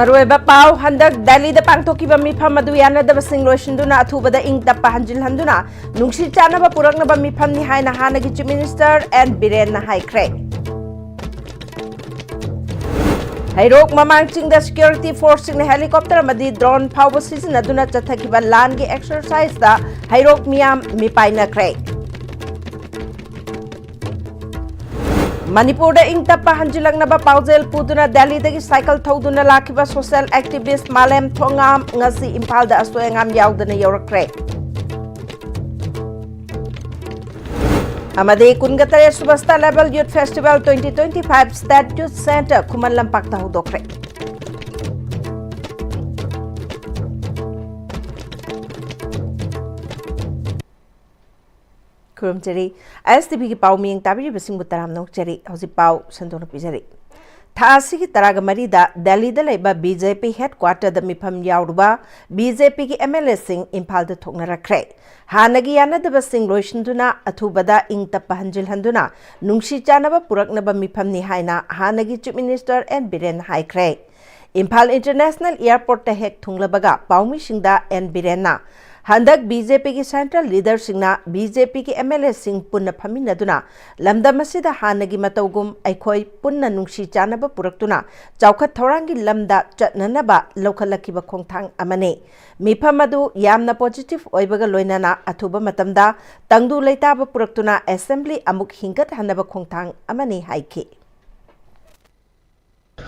Marueba Pau, Handak, Delhi the Pangtokiba Mipam Maduana, the Singloshanduna, Atuba the Ink the Pahanjil Handuna, Nungshi Chanaba Puranaba Mipam Nihana Hanagi Minister, and Birena High Craig. Hairok Mamangching the security force in the helicopter, Madi drone power season, Aduna Chatakiba Langi exercise, the Hairok Miam Mipaina Craig. Manipur ing tappa hanjilang na ba pauzel puduna Delhi dagi cycle thoduna lakiba social activist Maram Thongam ngasi Impal da asoengam yaudana yorakre. Amade kungatare subasta level youth festival 2025 state youth center kuman lampak ta hudokre. Kurum Jerry, ISTV ki pau ming tabi basing butaram nok Jerry, hausi pau santono pijari. Thasi ki taragamari da Delhi da leba BJP headquarter da mipam yauruba BJP ki MLA sing Impal da thokna rakre. Hanagi yana da basing loishanduna athubada ing tappa hanjil handuna nungshi chanaba puraknaba mipam ni haina Hanagi Chief Minister and Biren High Craig. Impal International Airport ta hek thunglabaga paumi singda and Birena. Handak BJP ki central leader singna BJP ki MLA sing punna phaminaduna lamda masida hanagi matawgum aikhoi punna nungsi chanaba puraktuna chawkhat thorangi lamda chatnanaba lokhalakiba khongthang amane miphamadu yamna positive oibaga loinana athuba matamda tangdu leitaba puraktuna assembly amuk hingat hanaba khongthang amane haiki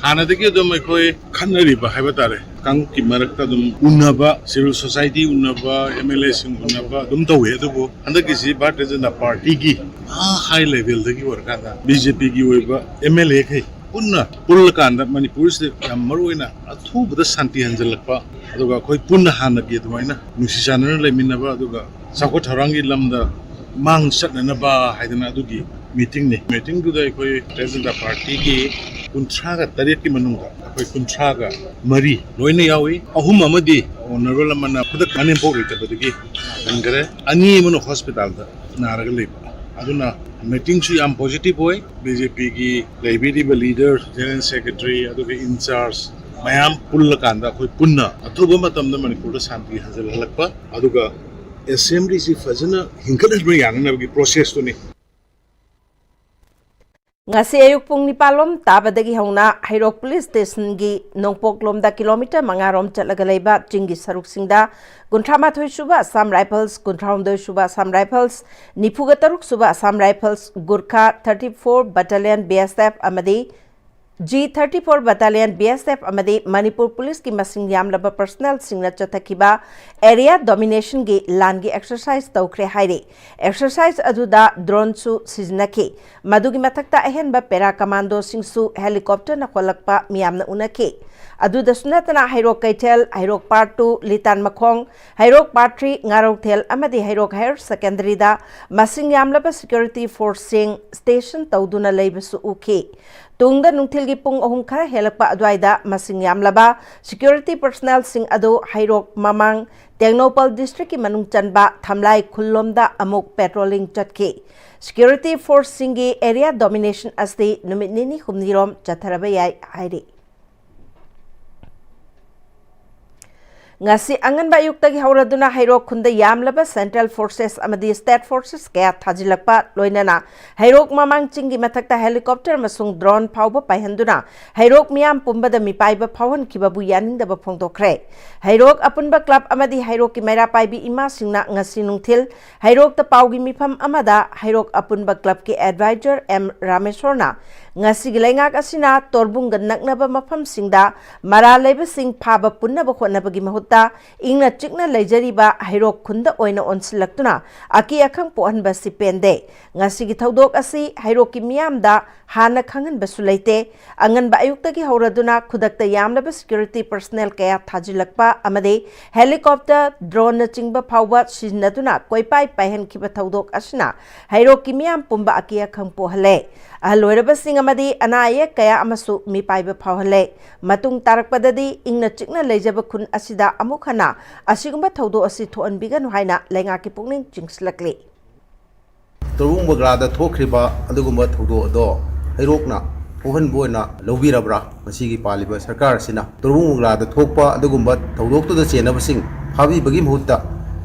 Hanadiki dum koi khanariba haibatare kang ki marakta dum unaba civil society unaba MLA sing unaba dum tawe adubu handaki si Bharatiya Janata Party ki high level dagi workada BJP ki oiba MLA kai punna pulkanda Manipuri se yamaroina athuba santi hanjalakpa aduga koi punna hanaki dumaina nusisanana leminaba aduga sakot harangi lamda mang satnanaba haidana adugi meeting to the President of Party ki kuntraga tarik ki manunga koi kuntraga mari loine yawi ahum amadi honorable mana kuda kanem po rita badagi angare ani mano hospital da naraga leba aduna meeting su am positive hoy BJP ki library leader general secretary adu in charge mayam pullakanda koi punna athuba matamda manipur da shanti hazal halakpa aduga assembly si fazana hinkadal me yana gi process to ni Ngasi ayuk pung nipalom tabadagi hauna Hairok Police Station gi nongpoklom da kilometer mangarom chatlagalaiba chingi saruk singda guntrama thoi suba Assam Rifles guntramdoi suba Assam Rifles nipuga taruk suba Assam Rifles Gurkha 34 Battalion BSF amadi G34 Battalion BSF amadi Manipur Police ki masing yamlaba personnel singna chathakiba area domination gi langi exercise tawkre haire exercise aduda drone su siznaki madugi mathakta ahenba para commando singsu helicopter na kholakpa miyamna unaki aduda sunatana Hairok Kaitel Hairok Part 2 Litan Makhong Hairok Part 3 Ngarok Thel amadi Hairok Higher Secondary da masing yamlaba security force sing station tawduna leibasu uki Tungda nungthil gi pung ahum khara helakpa adwaida masing yamlaba security personnel sing ado Hairok Mamang Technopal district ki manung chanba thamlai khullomda amuk patrolling chatki security force singi area domination asti numit nini humnirom chatharaba yai hairi Ngasi anganba yuktagi hauraduna Hairok khunda yamlaba central forces amadi state forces kaya thajilakpa loinana Hairok mamang chingi mathakta helicopter masung drone phauba paihanduna Hairok miyam pumbada mipaiba phauhan kibabu yaningdaba phongtokre Hairok apunba club amadi Hairok ki maira paibi ima singna ngasi nungthil Hairok ta paugi mifam amada Hairok apunba club ki advisor M Rameshwarna ngasi gilengak asina torbung ganaknaba mafam singda mara leiba sing phaba punnaba khonabagi mahutta ingna chikna leijariba Hairok khunda oina onsilaktuna aki akhang pohanba sipende ngasi gi thodok asi Hairok ki miyamda hana khangan basulaite anganba ayukta gi hauraduna khudakta yamlaba security personnel kaya thajilakpa amade helicopter drone na chingba phawba siznaduna koipai paihan kiba thodok asina Hairok ki miyam pumba aki akhang pohale ahloiraba sing amadi anaya kaya amasu mi paiba phawhale matung tarakpadadi ingna chikna leijaba khun asida amukhana asigumba thodo asi thoanbigan haina lenga ki pungning chingslakli Torung bagrada thokriba adugumba thodo do Hairokna कोहन बोना लौबीरब्रा मसीगी पालिबा सरकार सिना तुरुंग मुगलादा थोकपा अदुगुंबा थौदोक्तुदा चेनबसिंग फाबीबगी मुहुत्ता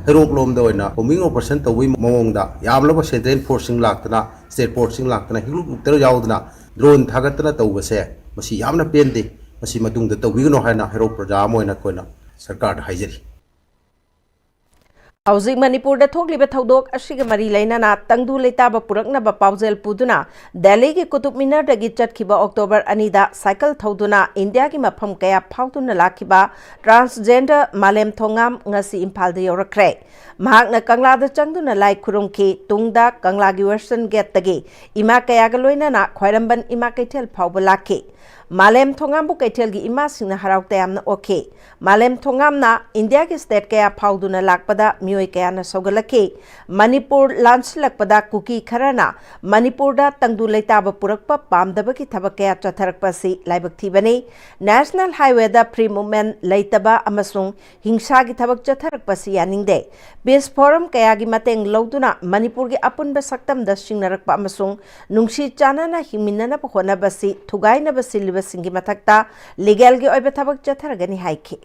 हेरोक लोमदा ओइना कोमिंग ऑपरेशन तौबी मवोंगदा यामलबा सेंट्रल फोर्सिंग लाक्तना स्टेट फोर्सिंग लाक्तना हेलिकॉप्टर यावदना ड्रोन थागतना तौबसे मसी यामना पेंदे मसी मतुंगदा तौबिगनो हायना हेरोक प्रजा मोइना कोइना सरकार हाइजरी हौजिक मणिपुर थोकलिबा थौदोक असिगा मरी लैनाना तंगदु लेताबा पुरकनाबा पाउजेल पुदुना दिल्ली की कुतुब मीनार दगी चटखिबा अक्टोबर 2 दा साइकिल थौदुना इंडिया की मफम कया फाउदुना लाखिबा ट्रांसजेंडर मालेम थोंगाम ngasi इम्फाल दा यौरखरे महाकना कंगलादा चंगदुना लाइ खुरुमखि तुंगदा कंगलागी वेस्टर्न गेट तगी इमा कयागा लोइनाना ख्वाइरंबन इमा कैथेल फाउबा लाखि मालेम थोंगामबु कैथेल की इमा सिंगना हराउ तयामना ओखे मालेम थोंगामना इंडिया की स्टेट कया फाउदुना लाकपदा मियोय कयाना सौगलखि मणिपुर लांसलकपदा कुकी खरना मणिपुरदा तंगदु लेताबा पुरकपा पामदबकी थबक कया चथरकपसि लाइबक थीबनी नेशनल हाईवेदा फ्री मूवमेंट लेतबा अमसुंग हिंसा की थबक चथरकपसि यानिंगदे पीस फोरम कया की मतेंग लौदुना मणिपुर की अपुनबा सक्तमदा सिंगनरकपा अमसुंग नुंगसी चानाना हिमिन्ननबा होनबसि थुगाइनबसि लिबसिंगी मथक्ता लीगल की ओइबा थबक चथरगनी हाइखि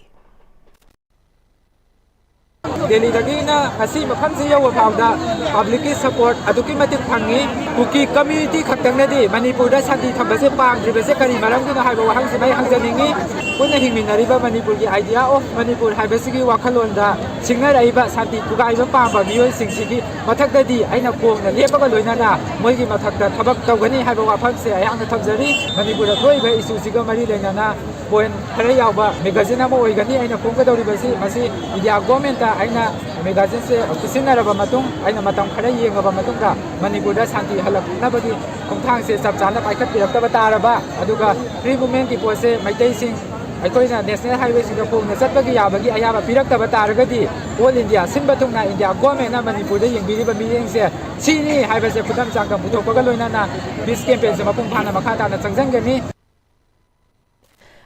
दिल्ली मफम से यौ फाउदा पब्लिक की सपोर्ट अदुकी मतिक फंगी कुकी कम्युनिटी खक्तंगनदी मणिपुर शांति थम्बसे पामद्रिबसे करी मरमगिनो हाइबा वहांग से मै हंगजनिंगी पुनः हिंगमिनरिबा मणिपुर की आइडिया ऑफ मणिपुर हाइबसिगी वाखलोंदा सिंगनराइबा शांति थुगाइबा पामबा मियोय सिंगसिगी मथक्तदी आइना कोंगना लेपगा लोइनाना मोइगी मथक्ता थबक तौगनी हाइबा वाफम से आयांगना थमजरी मणिपुर थोइबा इशूसिगा मरी लेनाना पोइन खरे यावबा मैगजीन अमा ओइगनी आइना फोंगदौरिबसि मसि इंडिया गवर्नमेंट आइना मैगजीन से सिसिनरबा मतुंग आइना मतम खरे येंगबा मतुंगा मणिपुर शांति हलकनबगी खोंथांग से चप चाना पाइखतपिरक्तबा तारबा अदुगा फ्री मूवमेंट की पोसे मैतैसिंग अखोइना नेशनल हाईवे सिंग फोंगना चटबगी याबगी अयाबा पिरक्तबा तारगदी ऑल इंडिया सिनबथुंगना इंडिया गवर्नमेंट मणिपुर येंबिरिबा मियेंगसे सिनी हाइबसे खुदम चांगम पुथोकबगा लोइनाना पीस कैंपेन से मपुंग फाना मखा ताना चंगजंगनी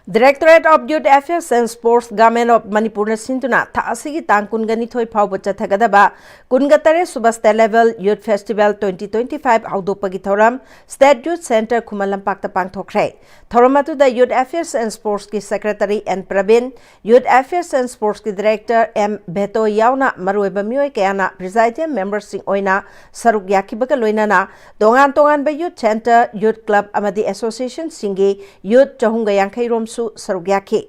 Directorate of Youth Affairs and Sports Government of Manipur Sintuna Thasigi Tangkungani Thoi Pau Chathagadaba Kungatare Suba State Level Youth Festival 2025 Audopagi Thoram State Youth Center Kumalampak Tapang Thokre Thoramatu the Youth Affairs and Sports ki Secretary and Pravin Youth Affairs and Sports ki Director M Beto Yauna Marueba Myoy Kayana Presiding Member Sing Oina Saruk Yakibaga Loinana Dongan Tongan Ba Youth Center Youth Club Amadi Association Singi Youth Chahunga Yankai Rom Sarugyaki.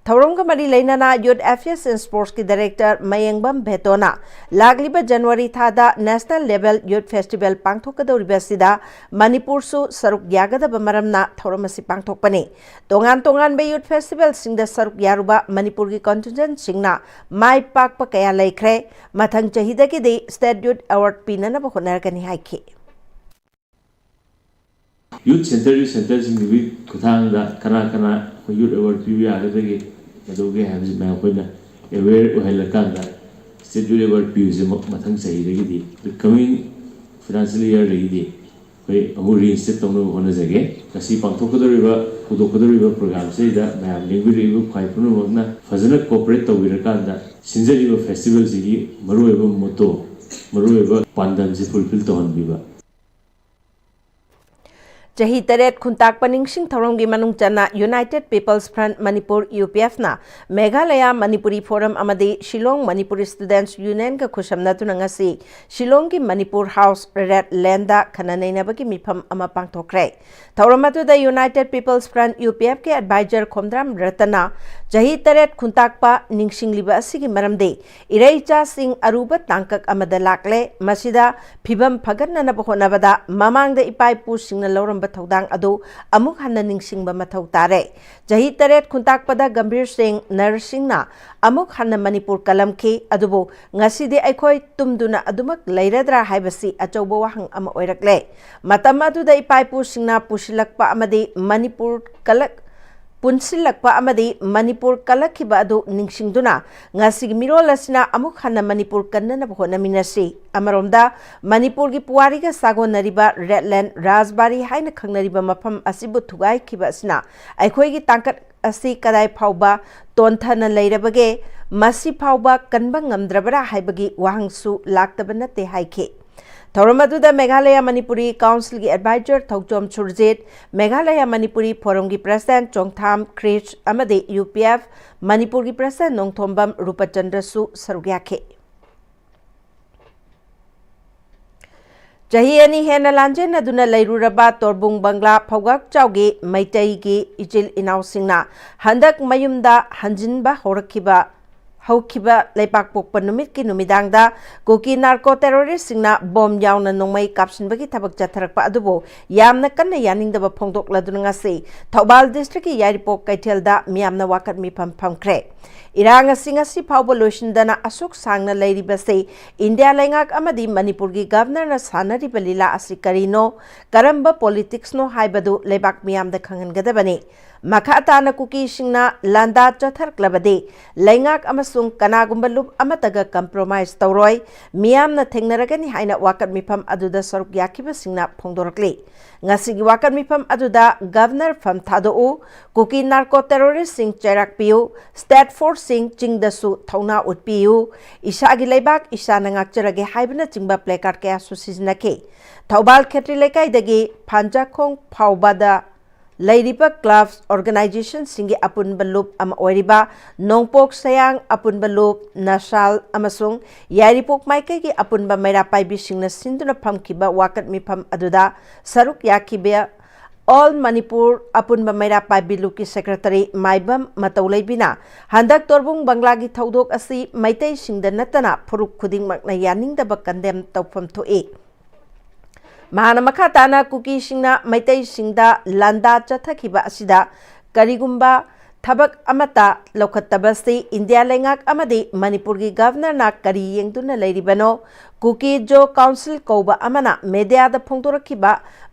Thorongga Mari Lainana Youth Affairs and Sports ki Director Mayengbam Betona Lagliba January Thada National Level Youth Festival Pangthokadoribasida Manipur su Sarugyagada Bamaramna Thoromasi Pangthokpani. Tongan Tongan Bay Youth Festival Singda Sarugyaruba Manipur ki contingent Singna Mai Pakpa Kaya Laikre Mathang Chahida ki de State Youth Award Pinana Bakonarkani Haiki. Youth Center sing we kutanga kana youth award PBR adagi adoge habis ma koina aware ohelakanda state youth award PBR mathang sahi dagi the coming financial year dagi koi amu reinstate tawno hona jage kasi pangthokadoriba program se da mayam lingri khai puno magna fazana cooperate tawirakanda sinjariba festival sigi marueba moto marueba pandam se fulfill tohanbiba Jahi Teret Kuntak Paningsing Thorongi Manung Chana United People's Front Manipur UPF na Meghalaya Manipuri Forum Amadi Shillong Manipuri Students Union ka Kushamna Tunangasi Shillong ki Manipur House Red Landa Kananay bagi Mipam Amapang Tokre Thoramatu the United People's Front UPF ke advisor Komdram Ratana Jahi Teret Kuntak pa Ningsing Liba Asigi Maramde Ireicha Singh Aruba Tangkak Amada Lakle Masida Pibam Pagan na Bahonabada Mamang the Ipai Pushing na Loram Bathodang Ado Amuk Hana Ningsing Bamathau Tare Jahi Teret Kuntak Pada Gambir Singh Narsing na Amuk Hana Manipur Kalamki Adubo Ngaside Aikoi Tumduna Adumak Lairadra Haibasi Achobo Wahang Ama Oirakle Matamadu the Ipai Pushing na Pushilakpa Amadi Manipur Kalak Punsilakpa Amadi Manipur Kalakiba Adu Ningsingduna Ngasig Mirolasina Amuk Hana Manipur Kanana Bhona Minasi Amaromda Manipur ki Puariga Sago Nariba Redland Raspberry Haina Kangnariba Mapam Asibu Tugai Kibasna Aikoi Tankat Asi Kadai Pauba Tontana Lairabage Masi Pauba Kanbang Amdrabara Haibagi Wahangsu Laktabanate Haike थौरम अदुदा Meghalaya Manipuri council की adviser Thochom Surjit, Meghalaya Manipuri forum की president Chongtham क्रिच अमदे UPF Manipur की president Nongthombam रूपचंद्रसु सरुक याखे। चही अनी हेना लांजेन अदुना लैरुरबा तोरबुंग बंगला फौगाक चाउगी मैतई की इचिल इनाउसिंगना हंदक मयुमदा हंजिनबा हौखिबा लेपाक पोकपा नुमित की नुमिदांगदा कुकी नार्को टेररिस्ट सिंगना बॉम यावना नोंमै कापसिनबगी थबक चथरकपा अदुबो यामना कन्ना यानिंगदबा फोंदोकलादुना ngasi थौबाल डिस्ट्रिक्ट की यारिपोक कैथेलदा मियामना वाकत मिफम फमख्रे इरांग ngasi फाउबा लोइसिनदना असुक सांगना लैरिबसे इंडिया लैंगाक अमदी मणिपुर की गवर्नर ना सानरिबा लीला असि करिनो करंबा पॉलिटिक्स नो हाइबदु लेबाक मियामदा खंगनगदबने मखा ताना कुकी सिंगना लांदा चथरकलबदे लैंगाक अमसुंग कनागुंबा लुप अमतगा कंप्रोमाइज तौरोय मियामना थेंगनरगनी हाइना वाकत मिफम अदुदा सरुक याखिबा सिंगना फोंदोरकले ngasi वाकत मिफम अदुदा गवर्नर फम थादोउ कुकी नार्को टेररिस्ट सिंग चैराकपियु स्टेट फोर्स सिंग चिंगदसु थौना उत्पियु इसागी लेबाक इसाना ngakjarage हाइबना चिंगबा प्लेकार्ड कया सुसिजनके थौबाल खेत्री लेकाइदगी फांजाखोंग फाउबादा लैरिबा क्लब्स ऑर्गेनाइजेशन सिंगी अपुनबा लुप अमा ओरिबा नोंपोक सयांग अपुनबा लुप नसाल अमसुंग यारिपोक माइके की अपुनबा मैरा पाइबी सिंगना सिंदुना फमखिबा वाकत मिफम अदुदा सरुक याखिबे ऑल मणिपुर अपुनबा मैरा पाइबी लुप की सेक्रेटरी माइबम मतौलैबिना हंदक तोरबुंग बंगला की थौदोक असि मैतै सिंगदा नतना फुरुक खुदिंगमकना यानिंगदबा कंडेम तौफम थोए महाना मखा ताना कुकी सिंगना मैतै सिंगदा लांदा चथखिबा असिदा करिगुंबा थबक अमता लौखत्तबसे इंडिया लैंगाक अमदे मणिपुर की गवर्नर ना करी येंगदुना लैरिबनो कुकी जो काउंसिल कौबा अमना मीडिया दा फोंदोरखिबा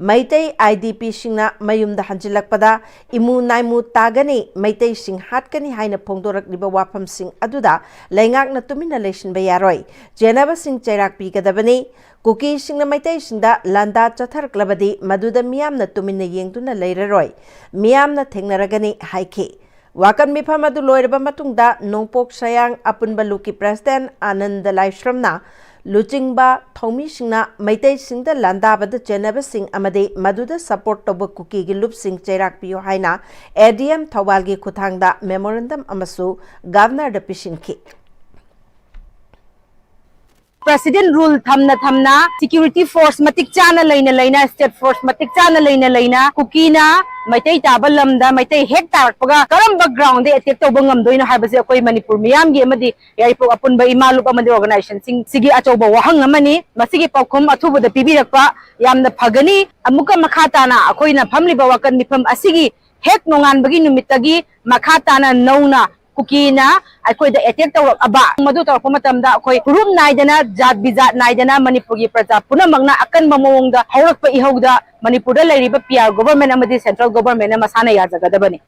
मैतै आईडीपी सिंगना मयुमदा हंजिलकपदा इमु नाइमु तागने मैतै सिंग हाटकनी हाइना फोंदोरकलिबा वाफम सिंग अदुदा लैंगाक ना तुमिना लेसिनबा यारोय जेनबा सिंग चैराक पीगदबने कुकी सिंगना मैतै सिंगदा लांदा चथरकलबदे मदुदा मियामना तुमिना येंगदुना लैररोय मियामना थेंगनरगने हाइखे वाकन मिफम अदु लोइरबा मतुंगदा नोंपोक सयांग अपुनबा लुकी प्रेसिडेंट आनंद लाइश्रमना लुचिंगबा थौमी सिंगना मैतै सिंगदा लांदाबदा चेनबा सिंग अमदे मदुदा सपोर्ट तोब कुकी गी लुप सिंग चैराक पियो हाइना एडीएम थौबाल गी खुथांगदा मेमोरेंडम अमसु गवर्नर द पिसिनखि प्रेसिडेंट रूल थमना सिक्योरिटी फोर्स मतिक चाना लेना स्टेट फोर्स मतिक चाना लेना कुकीना मैतै ताबा लमदा मैतै हेक तारकपगा करम ग्राउंड दे अटैक तौबा ngamdoino हाइबसे अकोई मणिपुर मियाम गे अमदि यारिपो अपुनबा इमालुप अमदि ऑर्गेनाइजेशन सिंग सिगी अचौबा वहंग अमनि मसिगी पाउखम अथुबदा पिबिरकपा यामना फगनी अमुका मखा ताना अकोइना फमलिबा वाकन मिफम असिगी हेक नोंगानबगी नुमितगी मखा ताना नौना कुकीना अखोइदा अटैक तौरक अबा मदु तौरक मतमदा अखोइ ग्रुप नाइदना जात बिजात नाइदना मणिपुर की प्रजा पुनमंगना अकन ममोंगदा हौरकपा इहौदा मणिपुर लैरिबा पीआर गवर्नमेंट अमदि सेंट्रल गवर्नमेंट मसाना याजगदबनी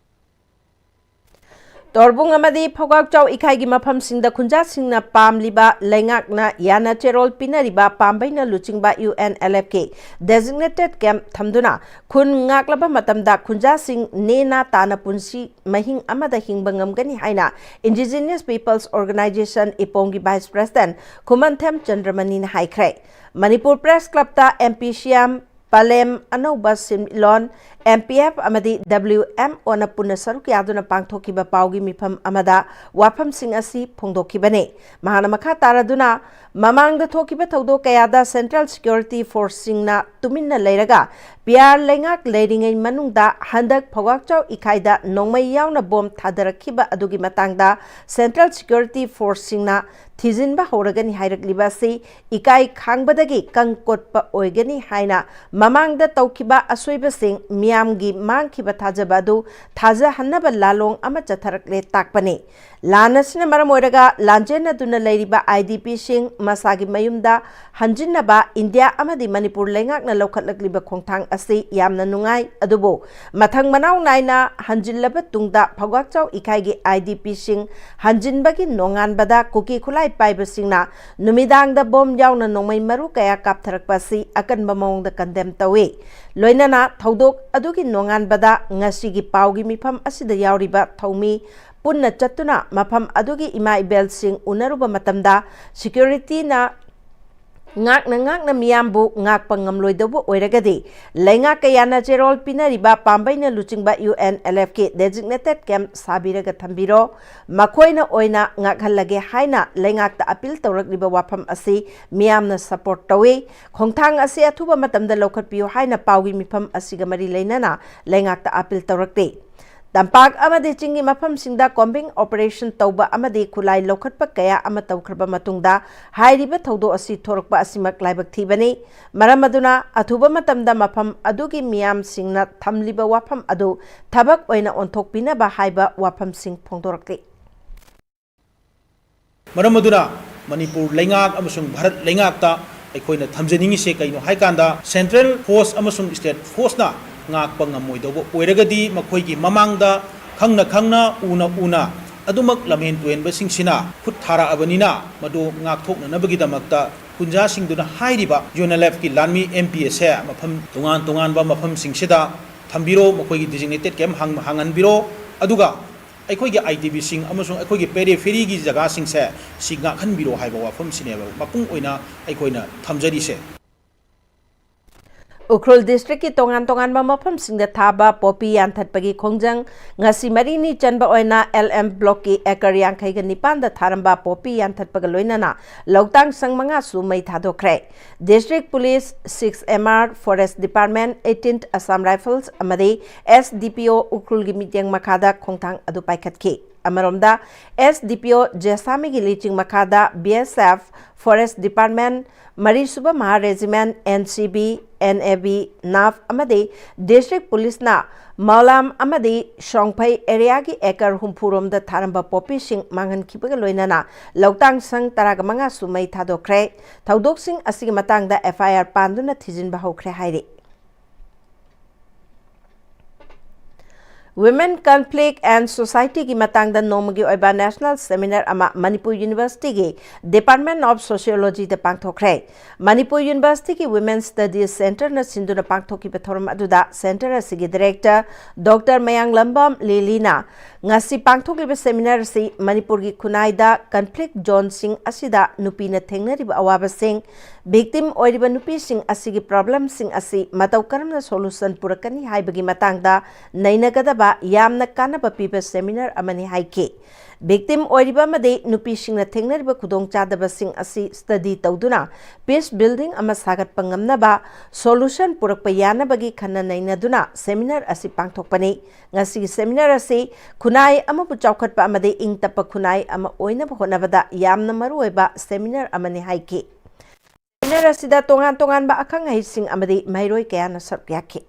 तोरबुंग अमदी फौगाक चाउ इखाइगी मफम सिंगदा खुंजा सिंगना पामलिबा लैंगाकना याना चेरोल पिनरिबा पामबैना लुचिंगबा UNLFK डेजिग्नेटेड कैंप थमदुना खुन ngakलबा मतमदा खुंजा सिंग नेना ताना पुंसी महिंग अमदा हिंगबा ngamgani हाइना इंडिजिनियस पीपल्स ऑर्गेनाइजेशन इपोंगी वाइस प्रेसिडेंट खुमनथेम चंद्रमणि ने हाइख्रे मणिपुर प्रेस क्लब ता MP श्याम पालेम अनौबा सिमलोन MPF अमदी WM ओना पुना सरुक यादुना पांगथोकिबा पाउगी मिफम अमदा वाफम सिंग असि फोंदोकिबने महाना मखा तारादुना ममांगदा थोकिबा थौदो कयादा सेंट्रल सिक्योरिटी फोर्स सिंगना तुमिन्ना लैरगा पियार लैंगाक लैरिङै मनुंगदा हंदक फौगाकचाउ इखाइदा नोंमै यावना बॉम थादरखिबा अदुगी मतांगदा सेंट्रल सिक्योरिटी फोर्स सिंगना थिजिनबा हौरगनी हाइरकलिबासि इकाई खांगबदगी कंकोटपा ओइगनी हाइना ममांगदा तौकिबा असोइबसिंग मियामगी मांगखिबा थाजबा अदु थाजहन्नबा लालोंग अमा चथरकले ताकपने लानसना मरम ओइरगा लांजेन अदुना लैरिबा IDP सिंग मसागी मयुमदा हंजिनबा इंडिया अमदी मणिपुर लैंगाकना लौखटलकलिबा खोंथांग असि यामना नुंगाई अदुबो मथंग मनाव नाइना हंजिनलबा तुंगदा फौगाकचाउ इखाइगी IDP सिंग हंजिनबगी नोंगानबदा कुकी खुलाई पाइबा सिंगना नुमिदांगदा बॉम यावना नोंमै मरु कया कापथरकपासि अकनबा मौंगदा कंडेम तवे लोइनना थौदोक अदुगी नोंगानबदा ngasiगी पाउगी मिफम असिदा यावरिबा थौमी पुन्ना चत्तुना मफम अदुगी इमा इबेल सिंग उनरुबा मतमदा सिक्योरिटी ना ngakna miyambu ngakpa ngamloidabu oiragadi lainga kayana jerol pinariba pambaina luchingba UNLF ke designated camp sabiraga thambiro makoina oina ngakhallage haina laingakta appeal tawrakliba wafam asi miyamna support tawi khongthang asi athuba matamda lokhatpiyo haina pawgi mifam asiga mari lainana laingakta appeal tawrakte Tampak amadi chingi mafam singda combing operation tauba amadi khulai lokhatpa kaya ama tawkhraba matungda hairiba thaudo asi thorokpa asimak laibak thibani maram aduna athuba matamda mafam adugi miyam singna thamliba wafam adu thabak oina onthokpina ba haiba wafam sing phongdorakte maram aduna Manipur lengak amasung Bharat lengakta aikoina thamjaningi se kaino haikanda central force amasung state force na ngakpa ngamoidobo oiragadi makhoi mamangda khangna una adumak lamen tuenba singsina khut thara abanina madu ngakthokna nabagi damakta kunja singduna hairiba UNLF ki lanmi MPS ha mafam tungan ba mafam singsida thambiro makhoi designated camp hanganbiro aduga aikoigi ITB sing amasung aikoigi periphery gi jaga singse singa khanbiro haiba wafam sineba mapung oina aikoina thamjari se Ukhrul district ki tongan ba mafam singda thaba popi yanthatpagi khongjang ngasi marini chanba oina LM block ki ekar yankhai ga nipan da tharamba popi yanthatpaga loinana loktang sangmanga su mai thadokre district police 6 MR forest department 18th Assam Rifles amadi SDPO Ukhrul gi mityang makhada khongthang adu paikhatki amaromda SDPO Jesami gi liching makhada BSF forest department Marisuba Maha Regiment NCB NAB NAF amadi district police na Malam amadi Shongpai area gi ekar humpurom da tharamba popi sing mangan khibaga loinana loktang sang taraga manga sumai thadokre thaudok sing asigi matang da FIR panduna thijin ba hokre haire Women Conflict and Society ki matang da nomagi oiba national seminar ama Manipur University ki Department of Sociology da pangthokre Manipur University ki Women Studies Center na sinduna pangthoki pathoram aduda center asigi director Dr. Mayang Lambam Lilina ngasi pangthokliba seminar si Manipur ki khunai da conflict zone sing asida nupi na thengnariba awaba sing victim oiriba nupi sing asigi problem sing asi matau karamna solution purakani haibagi matang da nainagada ba yamna kanaba piba seminar amani haike victim oiriba made nupi singna thengnariba khudong chadaba sing asi study tawduna peace building ama sagat pangamna ba solution purakpa yana bagi khanna nainaduna seminar asi pangthokpani ngasi seminar asi khunai ama bu chawkhatpa amade ingtapa khunai ama oina honabada yamna maruoiba seminar amani haike seminar asida tongan ba akhang hai sing amade mairoi kayana sarkyake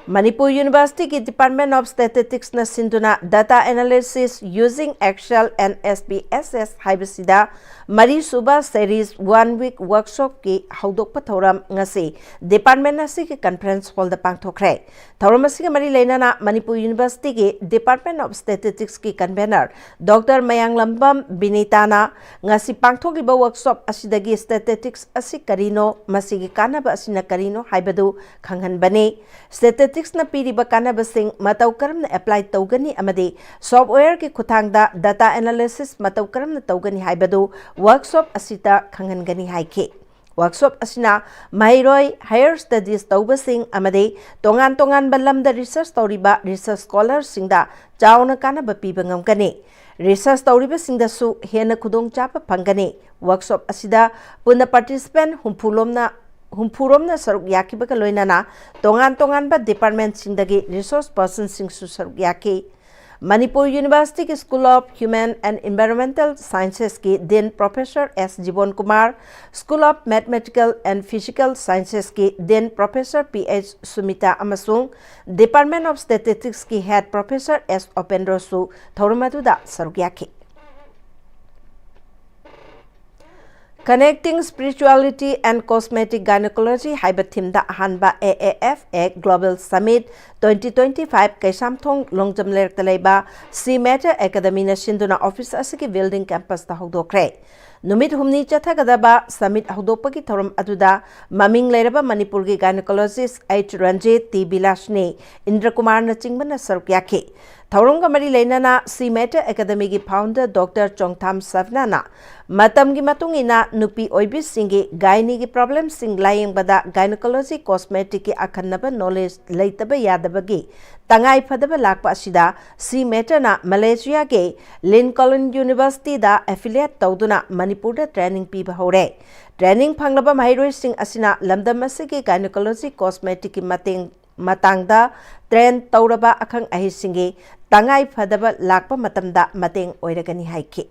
Manipur University ki Department of Statistics na sinduna data analysis using Excel and SPSS haibasida Mari Suba series 1 week workshop ki haudokpa thoram ngasi department na si ki conference hall da pangthokre thoram asi mari leinana Manipur University ki Department of Statistics ki convener Dr. Mayang Lambam Binitana ngasi pangthokliba workshop asidagi statistics asi karino masigi kanaba asina karino haibadu khanghan bane statistics na piriba kanaba sing matau karamna apply tawgani amadi software ki khuthangda data analysis matau karamna tawgani haibadu workshop asita khangangani haike workshop asina mairoi higher studies tawbasing amade tongan balamda research tawriba research scholars singda chauna kanaba piba ngamkani research tawriba singda su hena khudong chapa phangani workshop asida puna participant humpuromna saruk yakibaga loinana tongan ba department singdagi resource person sing su saruk yaki Manipur University ki School of Human and Environmental Sciences ki Dean Professor S. Jibon Kumar, School of Mathematical and Physical Sciences ki Dean Professor P.H. Sumita amasung Department of Statistics ki Head Professor S. Opendro Su Thaurumaduda sarugyaki. Connecting Spirituality and Cosmetic Gynecology haiba thimda ahanba AAF Global Summit 2025 Kaisamthong Longjam Lerta leiba CMETA Academy na sinduna office asiki building campus ta hogdokre numit humni chathagadaba summit hogdokpagi thoram aduda maming leiraba Manipur gi gynecologist H Ranjit T Bilashni Indra Kumar na chingbana sarukyaki Thauronga mari leinana CMET Academy gi founder Dr. Chongtham Savnana matam gi matungina nupi oibisingi gynae gi problem sing layingbada gynecology cosmetic ki akhannaba knowledge leitaba yadabagi tangai phadaba lakpa asida CMET na Malaysia ge Lincoln University da affiliate tawduna Manipur da training piba hore training phanglaba mairoi sing asina lamdam asigi gynecology cosmetic ki matangda train tawraba akhang ahisingi tangai phadaba lakpa matamda mateng oiragani haiki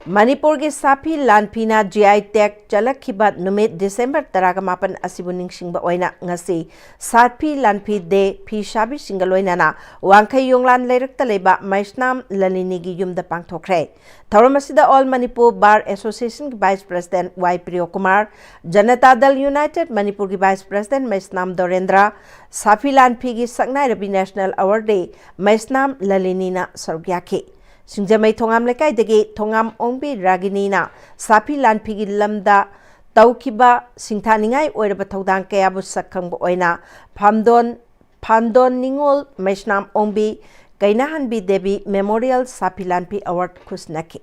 Manipur ki sapi lanpina GI tag chalakhiba numit December 18 asibu ningsingba oina ngasi sapi lanpi de phi shabi singaloinana wangkhai yonglan leirakta leba maisnam lalini gi yumda pangthokre thauramasida All Manipur Bar Association ki Vice President Y Priyo Kumar Janata Dal United Manipur ki Vice President Maisnam Dorendra sapi lanpi gi saknai rabi National Award de maisnam lalini na sargyakhi Singjamai thongam lekai degi thongam ongbi ragini na sapi lanpigi lamda taukiba singthaningai oiraba thodang kayabu sakhangbo oina phamdon ningol maisnam ongbi kainahanbi devi Memorial Sapi Lanpi Award khusnaki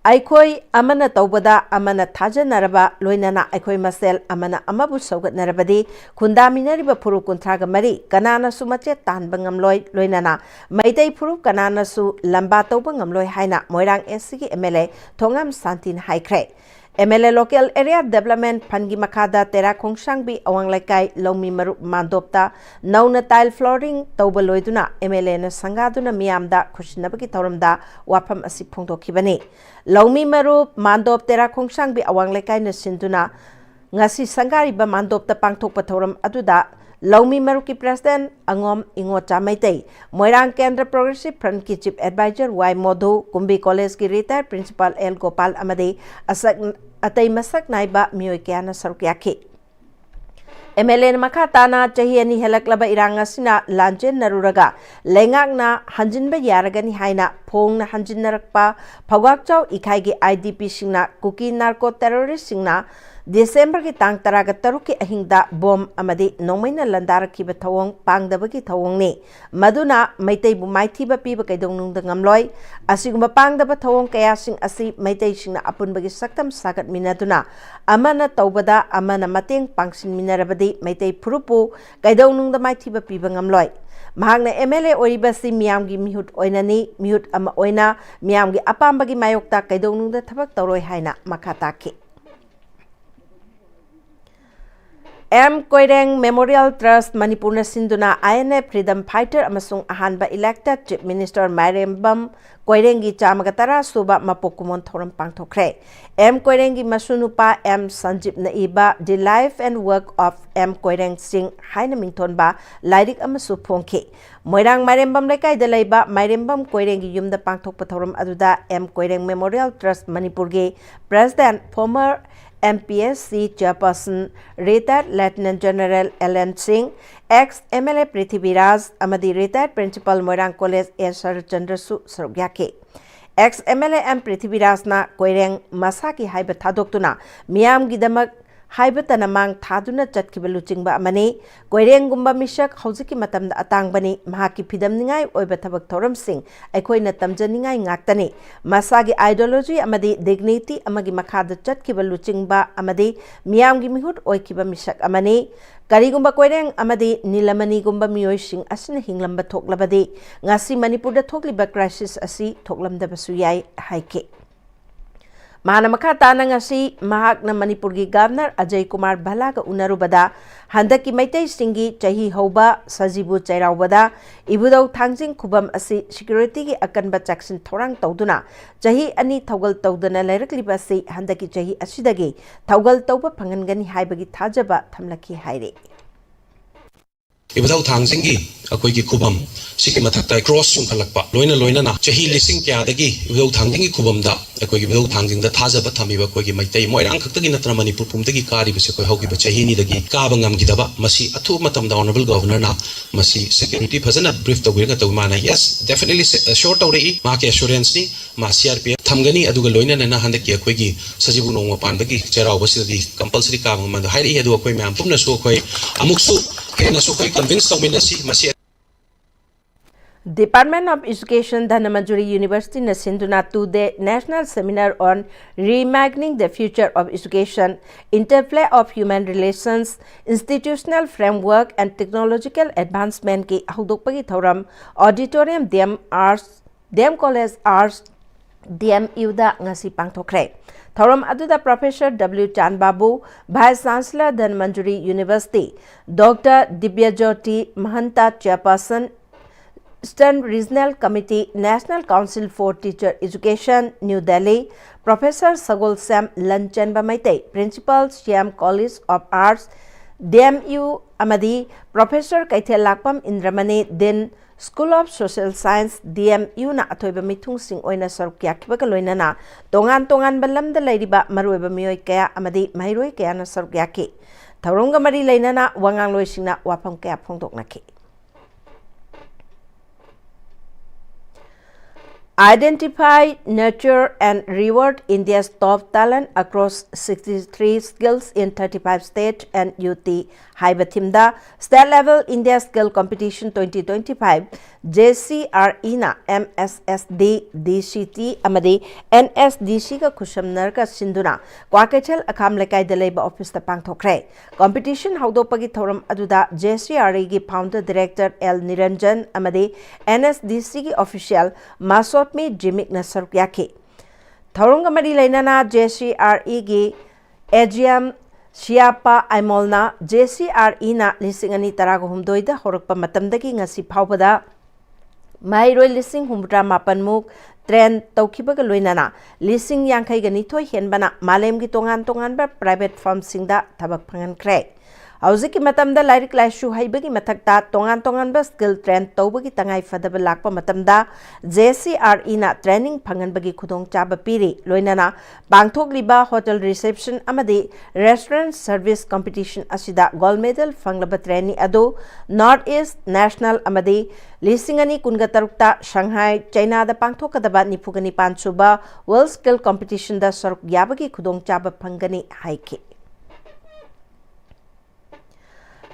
Aikoi amana taubada amana thaja naraba loinana aikoi masel amana amabu saugat narabadi kundaminariba puru kuntraga mari kanana su mache tanba ngamloi loinana maitei puru kanana su lamba tauba ngamloi haina moirang SC MLA thongam santin haikre MLA Local Area Development Pangi Makada Tera Kongsangbi Awang Laikai Lomi Maru Mandopta Nauna Tile Flooring Tauba Loiduna MLA na Sangaduna Miamda Kushinabaki Tauramda Wapam Asi Pongtokibani Lomi Maru Mandop Tera Kongsangbi Awang Laikai na Sinduna Ngasi Sangariba Mandopta Pangtokpa Tauram Aduda Lomi Maruki President Angom Ingo Chamaitei Moirang Kendra Progressive Front ki Chief Advisor Y Modhu Kumbi College ki Retired Principal L Gopal Amade Atay Masak Naiba Miyoi Kiana Sarukyaki MLA Makatana Chahiani Helaklaba Iranga Sina Lanchen Naruraga Lengak na Hanjinba Yaragani Haina Pong na Hanjin Narakpa Pawak Chow Ikaigi IDP Singna Kuki Narco Terrorist Singna December ki tang taraga taruki ahingda bom amadi nomaina landara ki ba thawong pangdaba ki thawong ni maduna maitei bu maithi ba pi ba kaidong nung da ngamloi asiguma pangdaba thawong kaya sing asi maitei singna apun bagi saktam sagat minaduna amana tawbada amana mateng pangsin minarabadi maitei phurupu kaidong nung da maithi ba pi ba ngamloi mahangna MLA oribasi miyamgi mihut oinani mihut ama oina miyamgi apambagi mayokta kaidong nung da thabak tawroi haina makataki M. Koireng Memorial Trust Manipur na Sinduna INF Freedom Fighter amasung ahanba elected Chief Minister Maram Koireng gi chamagatara suba mapokumon thoram pangthokre M. Koireng gi masunupa M. Sanjib na iba The Life and Work of M. Koireng Singh haina mingthon ba lairik amasu phongki Moirang Marembam lekai da leiba Marembam Koireng gi yumda pangthokpa thoram aduda M. Koireng Memorial Trust Manipur gi President former MPSC Chairperson Retired Lieutenant General Alan Singh, ex-MLA Prithvi Raj, Amadi Retired Principal Moirang College Esar Chandrasu Sarugyaki. Ex-MLA M Prithvi Raj na Koireng Masaki Haiba Thadokuna, Miyam Gidamak Haibatana Mang Thaduna Chatkiba Luchingba Amani, Koireng Gumba Mishak Hauziki Matam da Atangbani, Mahaki Pidam Ningai Oiba Thabak Thoram Singh, Aikoina Tamjaningai Ngaktani, Masagi Ideology Amadi Dignity Amagi Makada Chatkiba Luchingba Amadi, Miyamgi Mihut Oikiba Mishak Amani, Karigumba Koireng Amadi Nilamani Gumba Miyoi Singh Asina Hinglamba Thoklabadi, Ngasi Manipur da Thokliba Crisis Asi Thoklamda Basuyai Haike. Mahanamakata ngasi mahak na Manipur gi Governor Ajay Kumar Balaga unarubada handaki maitai singi chahi hoba sajibu chairaubada ibudau thangjing khubam asi security gi akanba chaksin thorang tawduna chahi ani thawgal tawdana lairakliba si handaki chahi asidagi thawgal tawba phangangani haibagi thajaba thamlaki haire Ibadaw thangsingi akoy ki kubam siki mathakta cross sung khalakpa loina na chahi lising kya dagi ibadaw thangsingi kubam da akoy ki ibadaw thangsing da thajaba thamiba akoy ki maitai moirang khaktagi natra Manipur pum dagi kari bise koy hauki ba chahi ni dagi ka bangam gi daba masi athu matam da honorable governor na masi security phazana brief tawir ga tawmana yes definitely short awrei ma ke assurance ni ma CRPF थमगनी अदुगा लोइनना हंदकी अखोइगी सजिबु नोंग पानबगी चेरावबसिदि compulsory काम मंद हाइरि अदु अखोइ मैम पुमनसु अखोइ अमुकसु हेनसु अखोइ कन्विंस तौमिनसी मसी Department of Education, Dhanamajuri University, Nasinduna 2-day National Seminar on Reimagining the Future of Education, Interplay of Human Relations, Institutional Framework and Technological Advancement ki Hudokpagi Thoram, Auditorium DM College Arts, DMU da ngasi pangthokre. Thoram aduda Professor W. Chan Babu, Vice Chancellor Dhanamajuri University, Dr. Dibyajyoti Mahanta Chairperson, Eastern Regional Committee, National Council for Teacher Education, New Delhi, Professor Sagol Sam Lanchan Bamaite, Principal, Siam College of Arts, DMU Amadi, Professor Kaithel Lakpam Indramani, Din, School of Social Science, DMU na atoiba mithung sing oina saruk kya kibaga loinana, tongan balam da lairiba marueba miyoi kaya amadi mahiroi kaya na saruk yaki. Thaurongga mari lainana wangang loising na wapam kaya phongdok naki. Identify, nurture and reward India's top talent across 63 skills in 35 states and UT Haibatimda State Level India Skill Competition 2025 JCRE na MSSD DCT amadi NSDC ka kushamnar ka sinduna Kwakechel akam lekai deleba office ta pangthokre competition haudopagi thoram aduda JCRE gi founder director L Niranjan amadi NSDC gi official Masotmi Jimik na sarukyake Thorunga mari lainana JCRE gi AGM Siapa Aimolna JCRE na lisingani tarago humdoida horokpa matamdagi ngasi phawbada Mairoi lising humra mapanmuk trend taukibaga loinana lising yankai gani thoi henbana malem gi tongan ba private firm singda thabak phangan kre Auziki matamda lairik laishu haibagi mathakta tongan ba skill trend tawbagi tangai fadaba lakpa matamda JCRE na training phangan bagi khudong chaba piri loinana bangthok liba hotel reception amadi restaurant service competition asida gold medal phanglaba trainee ado North East National amadi lisingani kunga tarukta Shanghai China da pangthok kadaba nipugani pansuba world skill competition da saruk yabagi khudong chaba phangani haiki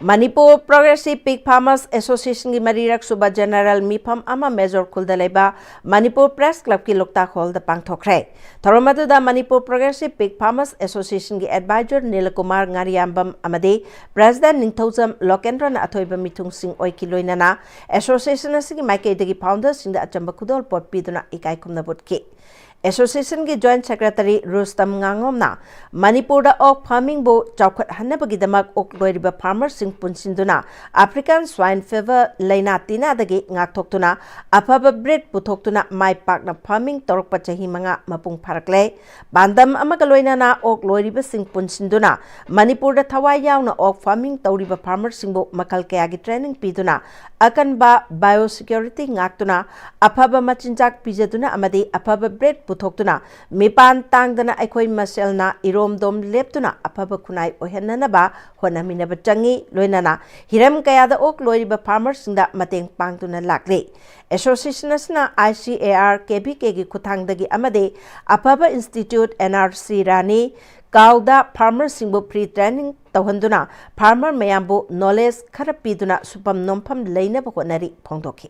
Manipur Progressive Pig Farmers Association ki Marirak Suba General Mifam ama Major Kuldaleba Manipur Press Club ki Loktak Hall da pangthokre. Tharamadu da Manipur Progressive Pig Farmers Association ki Advisor Nilakumar Ngariambam amade President Ningthaujam Lokendra na athoiba mithung sing oi ki loinana Association asigi Maikei dagi founder singda achamba khudol pot piduna ikai kumna botki. Association ki Joint Secretary Rustam Ngangomna Manipur da ok farming bo chawkhat hanabagi damak ok loiriba farmers sing punsinduna African swine fever laina tina dagi ngaktoktuna afaba breed putoktuna mai pakna farming torokpa chahi manga mapung pharakle bandam amaga loinana ok loiriba sing punsinduna Manipur da thawai yauna ok farming tauriba farmers sing bo makal kaya gi training piduna akan ba biosecurity ngaktuna afaba machinjak pijaduna amadi afaba breed putoktuna mipan tangdana aikoi maselna iromdom leptuna afaba kunai ohenanaba honaminaba changi loinana hiram kayada ok loiriba farmers singda mateng pangtuna lakle Association asna ICAR KBK gi kuthangdagi amade afaba institute NRC rani Kauda farmers singbo pre training tawhanduna farmer mayambo knowledge kharapiduna supam nompham leina bhonari phongdoki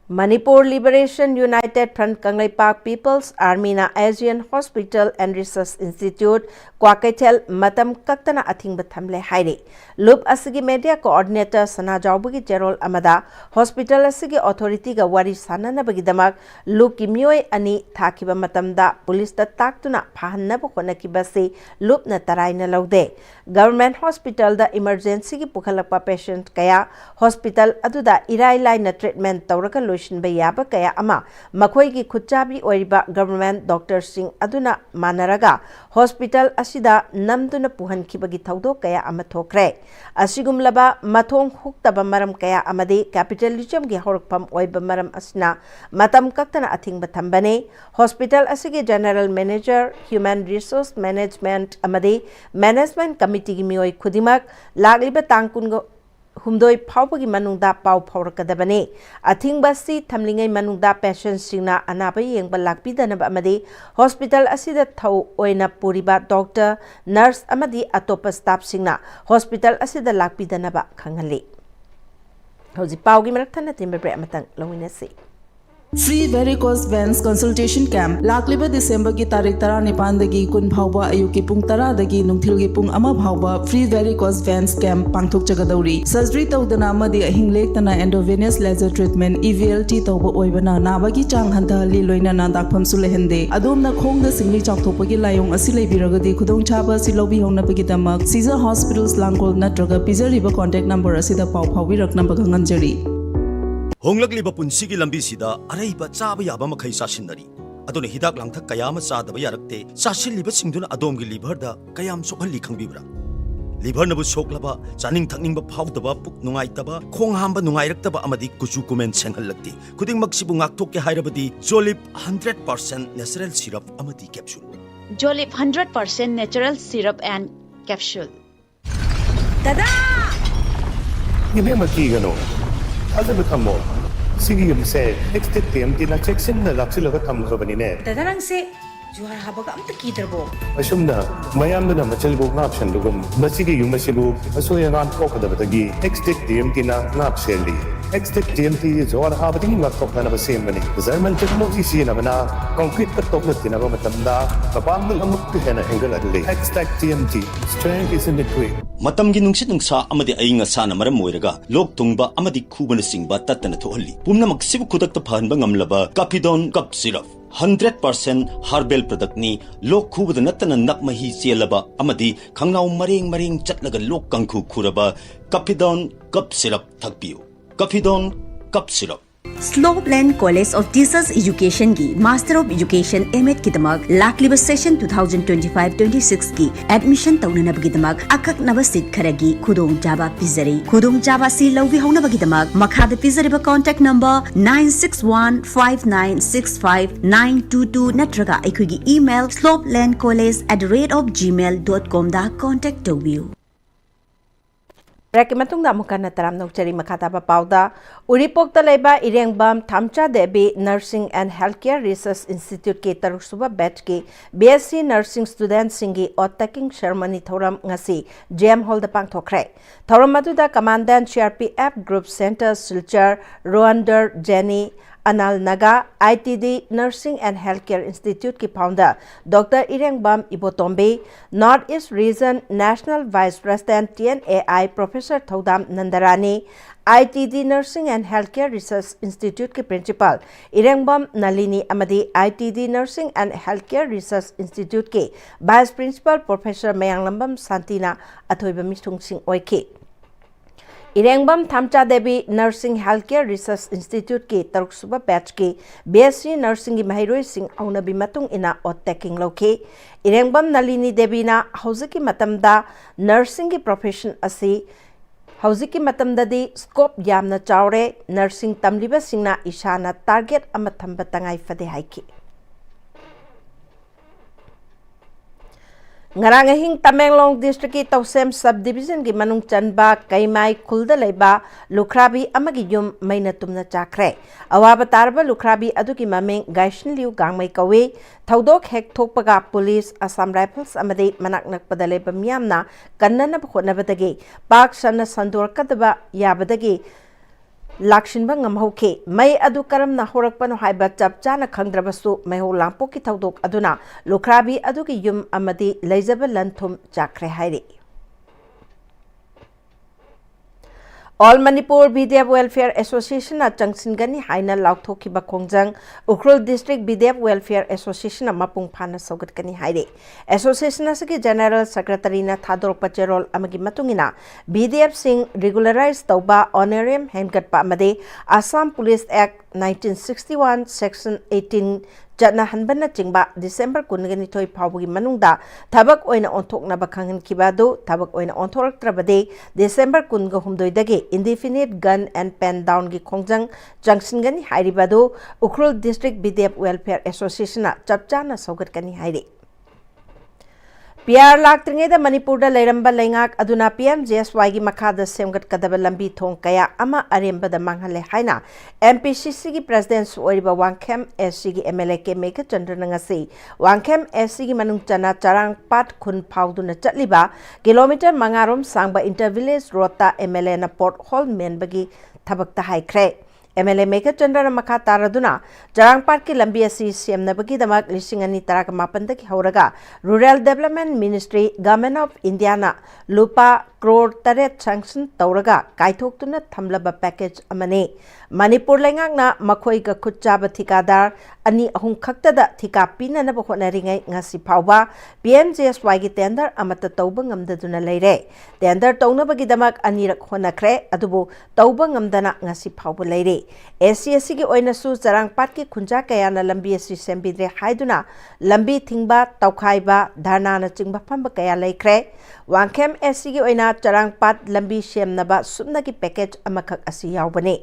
Manipur Liberation United Front Kanglai Park People's Army na Asian Hospital and Research Institute Kwakaitel Matam Kaktana Athingba Thamle Haire Loop Asigi Media Coordinator Sana Jaubugi Gerald Amada Hospital Asigi Authority ga Wari Sanana Bagidamak Loop Kimyoi Ani Thakiba Matamda Police da Taktuna Pahanna Bokonaki Basi Loop na Taraina Laude Government Hospital da Emergency ki Pukhalapa Patient Kaya Hospital Aduda Irai Line na Treatment Tauraka Bayaba kaya ama makhoi gi khuchabi oiriba government doctor sing aduna manaraga hospital asida namduna puhan khibagi thaudo kaya ama thokre asigumlaba mathong huktaba maram kaya amadi capitalism gi horokpam oiba maram asna matam kaktana athingba thambane hospital asigi general manager human resource management amadi management committee gi mioi khudimak lagliba tangkungo humdoi phawbagi manungda pau phawrakadabani athingbasi thamlingai manungda patients singna anaba yengba lakpidanaba amadi hospital asida thau oina puriba doctor nurse amadi atopa staff singna hospital asida lakpidanaba khangali hauji paugi marakthana timbe bre amatang lawinasi Free varicose veins consultation camp lakliba December ki tarik 19 dagi kun phawba ayuki pung 10 dagi nungthil gi pung ama phawba free varicose veins camp pangthok chagadauri surgery tawdana amadi hinglek tana endovenous laser treatment EVLT tawba oibana nabagi chang hanta li loina na dakpham su lehende adomna khongda singli chakthopagi layong asi leibiragadi khudong chaba silobi hongna bagi damak Caesar hospitals langkol natraga pizariba contact number asida paw phawi raknamba ganganjari Honglakliba punsigi lambisida araiba chaba yaba makhai sasinari adone hidak langthak kayama chadaba yarakte sasilliba singduna adomgi liver da kayam sokhalli khangbibra liver nabu soklaba chaning thakningba phawdaba puk nungaitaba khong hamba nungairaktaba amadi kuchu kumen senghallakti khuding maksibu ngakthok ke hairabadi Jolip 100% natural syrup amadi capsule Jolip 100% natural syrup and capsule Tada Ibe makigano Aza betamo Sige yumse next time tina checksin na laksilaga tamlo banine Dadarang se juhar habaga amta kidrabo Asumna mayam na machalbo option lugum masigi yumasibu asoya ngan kokadabagi next time tina napseli next TMT juhar habati ngakok na basemani German technology sina bana concrete ka tokna tina ba matamda kapang amuk hena hengal adli next TMT strength is in the quick Matamgi nungsit nungsa amadi ainga sana maram moiraga lok tungba amadi khubana singba tatana thohalli pumna maksibu khudakta phanba ngamlaba Capidon cup syrup 100% herbal product ni lok khubada natana nakmahi chelaba amadi khangnaw maring chatlaga lok kangkhu khuraba Capidon cup syrup thakpiu Capidon cup syrup Slopeland College of Teachers Education ki Master of Education MAt ki damak lakliba session 2025-26 ki admission tawnanab ki damak akak naba seat kharagi khudong jaba pizari khudong jaba si lawbi hawnaba ki damak makhada pizari ba contact number 9615965922 natraga aikugi email slopelandcollege@gmail.com da contact tawbiu Rekimatung da mukana taram nokchari makata pa pauda Uripok ta leba Irengbam Thamcha Devi Nursing and Healthcare Research Institute ke taruk suba batch ke BSc Nursing student singi ottaking ceremony thoram ngasi JM Hall da pangthokre thoram madu da commandant CRPF Group Center Silchar Roander Jenny Anal Naga ITD Nursing and Healthcare Institute ki founder Dr. Irengbam Ibotombe North East Region National Vice President TNAI Professor Thodam Nandarani ITD Nursing and Healthcare Research Institute ki principal Irengbam Nalini Amadi ITD Nursing and Healthcare Research Institute ki Vice Principal Professor Mayanglambam Santina athoiba misung sing oike Irengbam Thamcha Devi Nursing Healthcare Research Institute ki taruk suba batch ki BSc Nursing ki mahiroi sing aunabi matung ina ottaking loke Irengbam Nalini Devi na hauziki matamda nursing ki profession asi hauziki matamda di scope yamna chawre nursing tamliba singna ishana target ama thamba tangai fade haiki Ngarang ahing Tamenglong District ki Tausem Subdivision ki manung chanba kaimai khulda leiba lukhrabi amagi yum maina tumna chakre awaba tarba lukhrabi aduki mameng Gaishin Liu Gangmai kawe thaudok hek thokpaga police Assam Rifles amadi manak nakpada leiba miyamna kannana khonabadagi pak sanna sandor kadaba yabadagi Lakshinba ngamhauke mai adu karamna horakpano haiba chapchana khangdrabasu maiho langpo ki thaudok aduna lukhrabi adugi yum amadi leijaba lanthum chakre haire All Manipur BDF Welfare Association a changsingani haina laukthokhi ba khongjang Ukhrul District BDF Welfare Association a mapung phana saugatkani haire Association asagi General Secretary na thador pacherol amagi matungina BDF sing regularize tauba honorarium hengat pa amade Assam Police Act 1961 Section 18 Jatna hanbana chingba December kunigani thoi phawgi manungda thabak oina onthokna bakhangan kibadu thabak oina onthorak trabade December kunga humdoi dage indefinite gun and pen down gi khongjang changsingani hairibadu Ukhrul District BDF Welfare Association a chapchana saugatkani haire PR लाक्त्रिङैदा मणिपुरदा लैरंबा लैंगाक अदुना PMJSY गी मखादा सेमगटकदबा लंबी थोंग कया अमा अरेंबदा मांगहले हाइना MPCC गी president ओइरिबा Wangkhem SC गी MLA के Megha Chandran ngasi Wangkhem SC गी मनुंग चना चारांग पाट खुन फाउदुना चटलिबा किलोमीटर मंगारोम सांगबा इंटरविलेज रोता MLA ना पोर्ट होल मेनबगी थबकता हाइख्रे MLA मेघा चंद्रन मखा तारदुना चारांगपाट की लंबी असी सेमनबगीदमक 2018 हौरगा rural development ministry government of India ना लुपा करोड़ 8 सैंक्शन तौरगा कायथोक्तुना थमलबा पैकेज अमने मणिपुर लेंगाकना मखोइगा खुच्चाबा ठिकादार अनि अहुम खक्तदा ठिका पिननबा होनरिङै ngasi फावबा PMJSY गी टेंडर अमत तौबा ngamdaduna leire टेंडर तौनबगीदमक अनिरक होनखरे अदुबु तौबा ngamdana ngasi फावबा leire SC की ओइनसु चारांगपाट की खुंजा कयाना लंबी असि सेमबिद्रे हाइदुना लंबी थिंगबा तौखाइबा धरनाना चिंगबा फंबा कया लेख्रे वांगखेम SC की ओइना चारांगपाट लंबी सेमनबा सुमना की पैकेज अमखक असि यावबने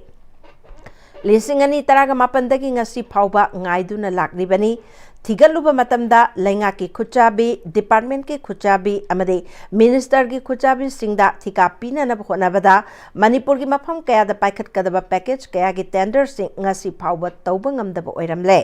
2018 ngasi फावबा ngaiduna लाक्रिबनी थिगलुबा मतमदा लैंगा की खुचाबी डिपार्टमेंट की खुचाबी अमदे मिनिस्टर की खुचाबी सिंगदा थिका पिननब होनबदा मणिपुर की मफम कयादा पाइखटकदबा पैकेज कया की टेंडर सिंग ngasi फावबा तौबा ngamdaba ओइरमले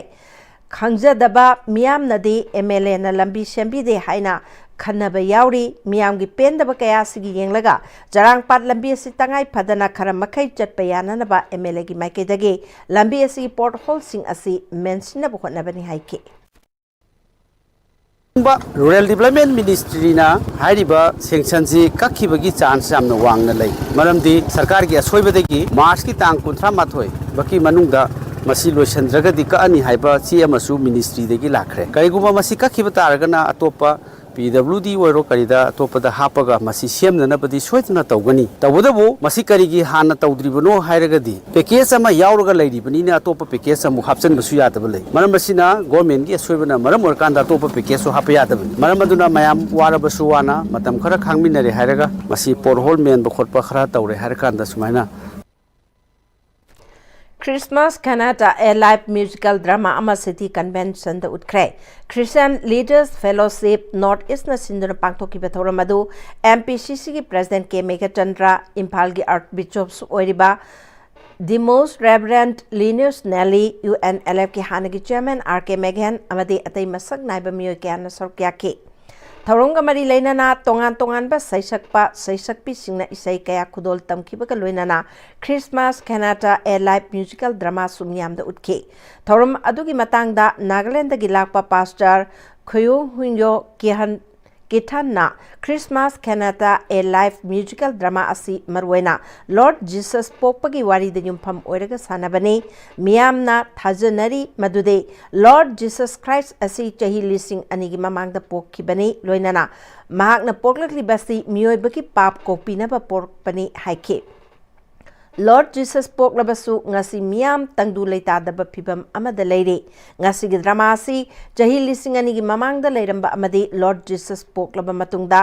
खंगजदबा मियामनदी MLA ना लंबी सेंबिदे हाइना खन्नबा यावरी मियाम की पेंदबा कया सिगी येंगलगा चारांगपाट लंबी असि तंगाई फदना खरा मखै चटपा याननबा MLA की माइकेदगे लंबी असि पोर्ट होल सिंग असि मेंशनबा होनबनी हाइके रूरल डेवलपमेंट मिनिस्ट्री ना हाइरिबा सेंक्शन जी कखिबगी चांस यामना वांगना लई मरमदी सरकार की असोइबदगी मार्च की तांग 38 बकी मनुंगदा मसी लोइसंद्रगदी कअनी हाइबा ची अमसु मिनिस्ट्री देगी लाखरे करिगुबा मसी कखिबा तारगना अतोपा PWD ओइरो करिदा अतोपदा हापगा मसी सेमननबदी सोइतना तौगनी तौबदबो मसी करिगी हाना तौद्रिबनो हाइरगदी पैकेज अमा यावरगा लैरिबनीना अतोपा पैकेज अमु हापचनबसु यादबा लೈ मरम मसीना गवर्नमेंट की असोइबना मरम ओरकांदा अतोपा पैकेज सो हाप यादबनी मरम अदुना मयाम वारबसु वाना मतम खरा खांगमिनरे हाइरगा मसी पोरहोल मेन बखोटपा खरा तौरे हाइरकांदा सुमाइना Christmas Cantata a live musical drama ama city convention da utkre Christian Leaders Fellowship North East na sinduna pangthoki bethora madu MPCC ki president K Megha Chandra Imphal gi archbishops oiriba the most reverend Linus Nelly UNLF ki hanagi chairman RK Meghan amadi atai masak naiba miyo kya na sorkya ke थौरंग मरी लेना तोंगान तोंगान बा सैसकपी सिंगना इसै कया खुदोल तमखिबका लोइनाना Christmas कैनाटा ए live musical drama सुमियामदा उठखे थौरम अदुगी मतंगदा Nagaland गी Lakpa pastor खयो हुइयो किथानना Christmas कैनाटा ए live musical drama असि मरवेना Lord Jesus पोपगी वारी द युमफम ओइरगा सानबने मियामना थाजनरी मदुदे लॉर्ड जीसस क्राइस्ट असि चही लिसिंग अनिगी ममांगदा पोखिबने लोइनाना महाकना पोकलकलिबसि मियोइबकी पाप कोपिनबा पोरपनी हाइखे Lord Jesus poklabasu ngasi miyam tangdu leitadaba phibam amada leire ngasi gi drama si jahi lising ani gi mamangda leiramba amadi Lord Jesus poklaba matungda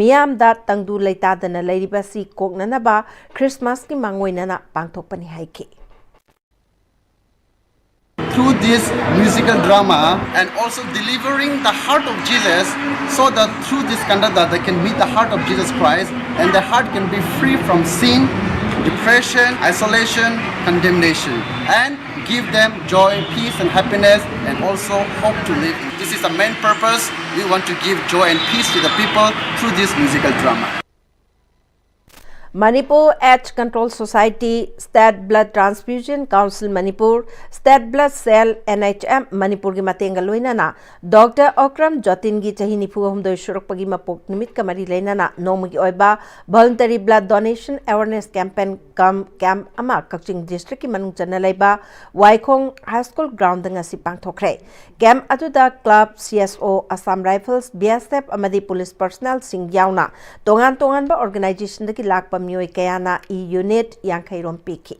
miyam da tangdu leitadana leiribasi koknanaba Christmas ki mangoinana pangthokpani haike through this musical drama and also delivering the heart of Jesus so that through this cantata they can meet the heart of Jesus Christ and their heart can be free from sin, depression, isolation, condemnation, and give them joy, peace and happiness and also hope to live. This is the main purpose. We want to give joy and peace to the people through this musical drama. Manipur AIDS Control Society, State Blood Transfusion Council Manipur, State Blood Cell NHM Manipur की मतेंगा लोइनाना doctor Okram जोतिन की चही निफु हमदो शुरुकपगी मपोक निमित कमरी लेनाना नोमगी ओइबा voluntary blood donation awareness camp अमा कक्चिंग डिस्ट्रिक्ट की मनुंग चना लेबा Waikhong high school ground ngasi पांगथोखरे कैंप अदुदा club CSO Assam rifles BSF अमदी पुलिस पर्सनल सिंग यावना तोंगान तोंगान बा ऑर्गेनाइजेशन दकी लाकपा मियोय कयाना ई यूनिट यांखैरोम पीखी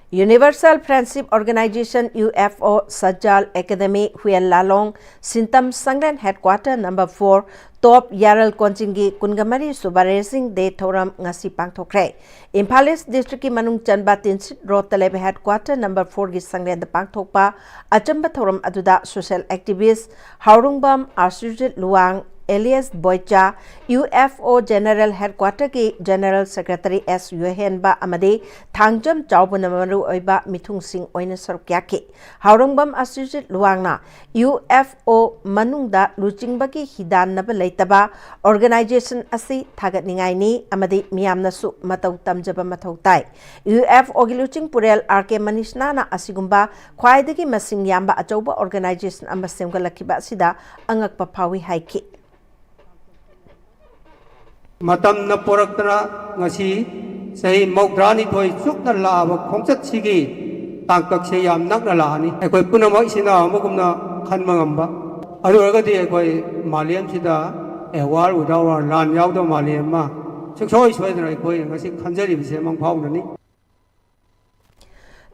Universal Friendship Organization UFO Sajal Academy Huyen Lalong Sintam Sangren Headquarter number 4 Top Yaral Konchingi Kungamari Subarezing De Thoram Ngasi Pangthokre Impal East District ki Manung Chanbatin Sit Road Talebe Headquarter number 4 gi Sangren the Pangthokpa Achamba Thoram Aduda Social Activist Haurungbam Arsujit Luang Elias Boycha UFO General Headquarter ki General Secretary S. Yohenba Amade Thangjam Chaubunamaru Oiba Mithung Singh Oina Sarukyaki Haurungbam Asujit Luangna UFO Manungda Luchingbaki Hidan Nabalaitaba Organization Asi Tagat Ningaini Amade Miamnasu Matau Tamjaba Matautai UFO Giluching Purel RK Manishnana Asigumba Kwaidagi Masing Yamba Achauba Organization Amasemga Lakiba Sida Angak Papawi Haiki Matam na poraktana ngasi sahi maudrani thoi chukna lawa khongchat sigi tangkak se yam nakna lani ekoi punama isina amugumna khanmangamba adu agadi ekoi maliam sida ewar udawar lan yawdo maliam ma chukchoi soidna ekoi ngasi khanjari bise mang phaunani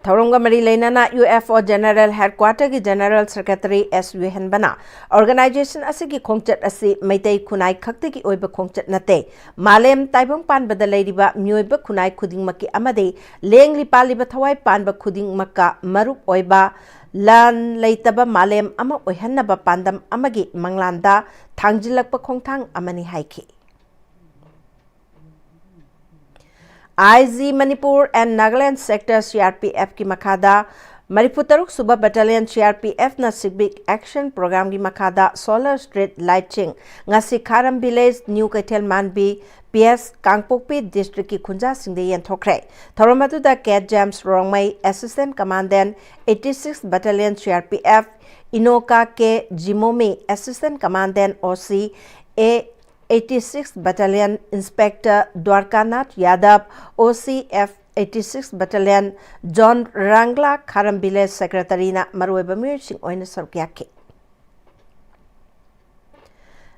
Thaurunga Mari Lainana UFO General Headquarter ki General Secretary S. Yohenbana Organization Asigi Khongchat Asi Maitai Khunai Khakti ki Oiba Khongchat Nate Malem Taibong Pan Badalairiba Myoiba Khunai Khuding Maki Amade Leng Lipaliba Thawai Panba Khuding Maka Maruk Oiba Lan Laitaba Malem Ama Oihannaba Pandam Amagi Manglanda Thangjilakpa Khongthang Amani Haiki IG Manipur and Nagaland sector CRPF ki Makada Mariputaruk Suba Battalion CRPF na civic action program ki Makada solar street lighting ngasi Kharam village New Kaitel Manbi PS Kangpokpi district ki Khunja Singde Yen Thokre Thoramatu da Cat James Rongmai assistant commandant 86th battalion CRPF Inoka K Jimomi assistant commandant OC A 86th Battalion Inspector Dwarkanath Yadav, OCF 86th Battalion John Rangla Kharam Village Secretary na Marueba Singh Oina Sarukyaki.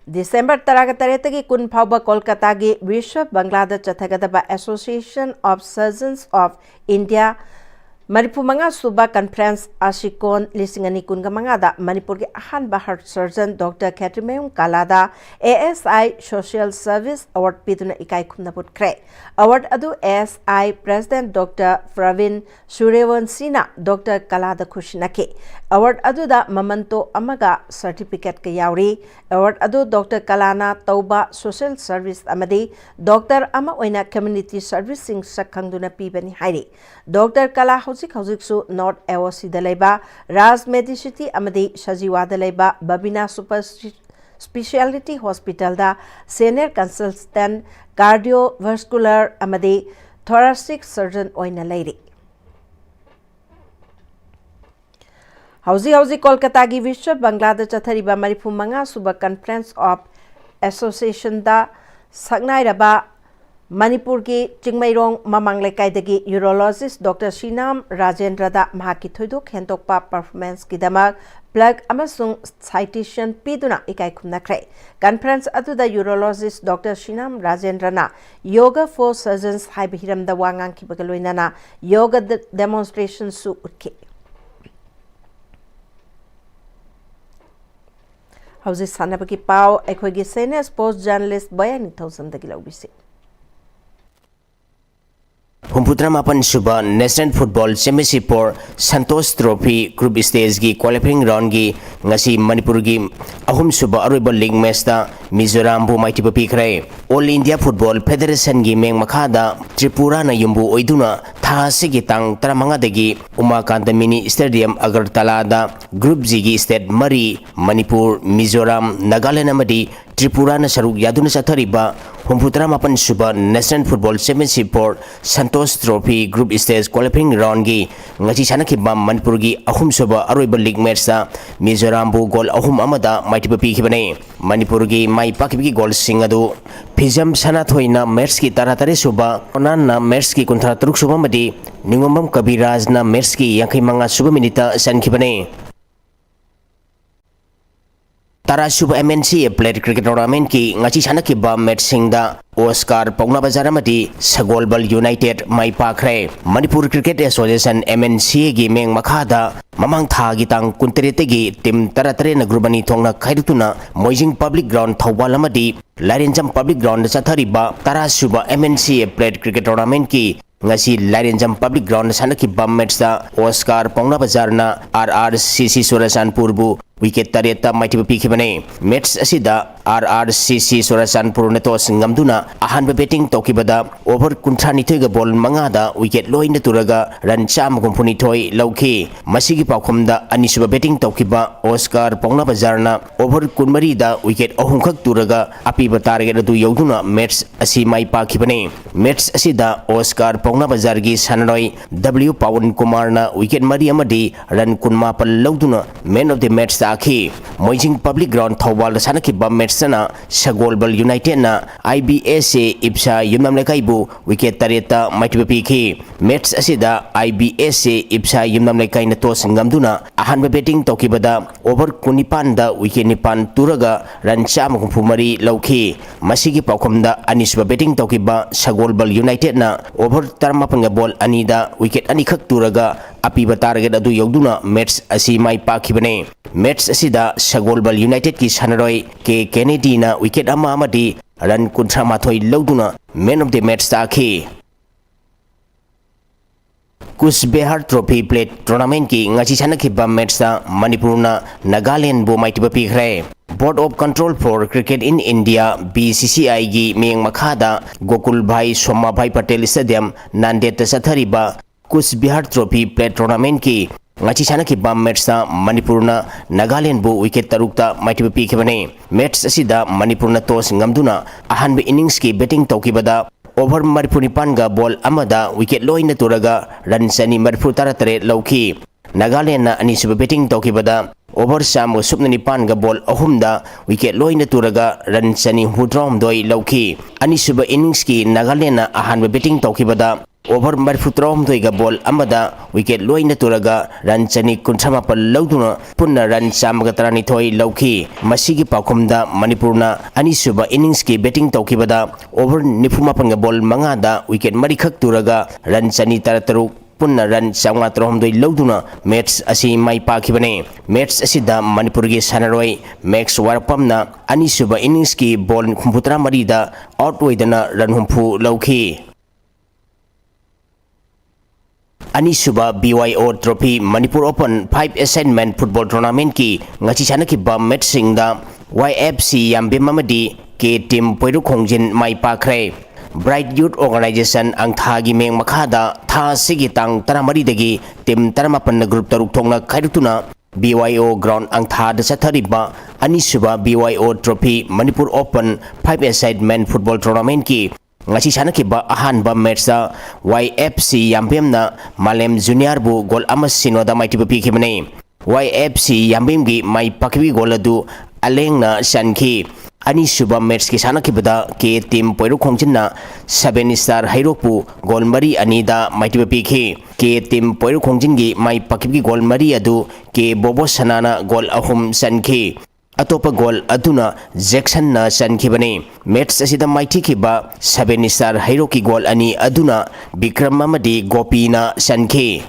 December 13 kun phauba Kolkata gi Vishwa Banglada Chathagadaba Association of Surgeons of India Manipur Manga Suba Conference Ashikon Lisingani Kungamangada Manipur ki Ahanba Heart Surgeon Dr. Katrimeum Kalada ASI Social Service Award Piduna Ikai Kunaput Kre Award Adu ASI President Dr. Pravin Suryawansina Dr. Kalada Kushinaki Award Adu da Mamanto Amaga Certificate Kayauri Award Adu Dr. Kalana Tauba Social Service Amadi Dr. Ama Oina Community Servicing Sakhangduna Pibani Hairi Dr. Kala Hauzik North AOC Daleba, Raz Medicity Amadi Shajiwa Daleba, Babina Super Speciality Hospital da Senior Consultant Cardiovascular Amadi Thoracic Surgeon Oina Lady. Hauzi Kolkata gi Vishwa Banglada Chathariba Maripu Manga Suba Conference of Association da Saknairaba Manipur ki Chingmairong Mamang Lekaidagi urologist Dr. Shinam Rajendra da Mahaki Thoidok Hentokpa performance ki damag plug amasung citation piduna ikai khumnakre conference adu da urologist Dr. Shinam Rajendra na yoga for surgeons haibihiram da wangang ki bagaloina na yoga demonstration su utki Hauzi sanabaki pau ekhogi senior sports journalist Bayani Thousand da gilawbisi Humputra Mapan Suba National Football Championship for Santos Trophy Group Stage gi qualifying round gi ngasi Manipur gi ahum suba aroiba league match da Mizoram bu maiti pikrai All India Football Federation gi meng makhada Tripura na yumbu oiduna tha sigi tang taramanga degi Umakanta Mini Stadium Agartala da Group G gi state Mari Manipur Mizoram Nagaland amadi Tripura na saruk yaduna sathariba Humputra Mapan Suba National Football Championship for Santos Trophy Group Stage qualifying round gi ngachi sanakhiba Manipur gi ahum suba aroiba league match da Mizoram bu goal ahum amada maiti pikibane Manipur gi mai pakibgi goal singadu Pijam Sanathoina match ki taratare suba onan na match ki 33 suba madi Ningomam Kabiraj na match ki 35 suba minita sankhibane Tarasuba MNC Plate Cricket Tournament ki ngachi sanakiba matchingda Oscar Pauna Bazar amadi Sagolbal United Mai Pakre Manipur Cricket Association MNC gi meng makhada mamang tha gi tang kunterete gi team taratare na grubani thongna khaidutuna Moijing Public Ground Thawal amadi Larenjam Public Ground chathariba Tarasuba MNC Plate Cricket Tournament ki ngasi Larenjam Public Ground sanakiba match da Oscar Pauna Bazar na RRCC Surasanpur bu wicket tareta maiti pikibane match asida RRCC Surasanpur na tos ngamduna ahan betting tokibada over kunthani thega ball mangada wicket loina turaga run cham gumpuni thoi lauki masigi paukhumda anisuba betting tokiba Oscar Pauna Bazarna over kunmari da wicket ahum khak turaga apiba target adu yoduna match asi mai pakibane match asida Oscar Pauna Bazar gi sanaroi W Pawan Kumar na wicket mari amadi run kunma pal lauduna man of the match Aki Moijing Public Ground Thawal Sanaki match na Sagolbal United na IBSA Ipsa Yumnam Lekaibu wicket tareta maitipi ki match asida IBSA Ipsa Yumnam Lekai na tos ngamduna ahan betting tokibada over kunipan da wicket nipan turaga run cham kumpumari lauki masigi paukomda anisba betting tokiba Sagolbal United na over tarmapan ball anida wicket anikak turaga apiba target adu yogduna match asi mai pakibane match asida Sagolbal United ki sanaroi ke Kennedy na wicket ama amadi run kuntra mathoi lauduna man of the match taki Kusbehar Trophy Plate Tournament ki ngachi sanakiba match da Manipur na Nagaland bu maitiba pikre Board of Control for Cricket in India BCCI gi meng makhada Gokul Bhai Soma Bhai Patel Stadium Nandet sathariba Kusbehar Trophy Plate Tournament ki ngachi sanakiba match da Manipur na Nagaland bu wicket tarukta maitiba pikibane match asida Manipur na tos ngamduna ahanbe innings ki betting tokibada over Manipur panga ball amada wicket loina turaga run sani Manipur taratare lauki Nagaland na anisuba betting tokibada over samu subna nipan ga ball ahumda wicket loina turaga run sani hudrom doi lauki anisuba innings ki Nagaland na ahanbe betting tokibada over Marfutrom toiga ball amada wicket loina turaga run chani kunthama pal lauduna punna run samaga tarani thoi lauki masigi paukhumda Manipurna anisuba innings ki betting tokibada over nifuma panga ball mangada wicket marikhak turaga run chani tarataru punna run samga trom doi lauduna match asi mai pakibane match asida Manipur gi sanaroi Max Warpamna anisuba innings ki ball khumputra marida out oidana run humpu lauki Anisuba BYO Trophy Manipur Open 5 Assignment Football Tournament ki ngachi sanakiba match singda YFC Yambe Mamadi ke team Poiru Khongjin mai pakre Bright Youth Organization ang thagi meng makhada tha sigi tang taramari dagi team taramapan na group taruk thongna khairutuna BYO ground ang tha da sathariba Anisuba BYO Trophy Manipur Open 5 Assignment Football Tournament ki ngachi sanakiba ahanba match da YFC Yambem na Malem Junior bu gol ama sinoda maitiba pikibane YFC Yambem gi mai pakwi gol adu aleng na sanki anisuba match ki sanakibada ke team Poiru Khongjin na 7 star Hairopu gol mari anida maitiba pikhi ke team Poiru Khongjin gi mai pakwi gol mari adu ke Bobo Sanana gol ahum sanki atopa gol aduna Jackson na sankibane match asida maiti kiba 7 star Hero ki gol ani aduna Bikram Mamadi Gopi na sanke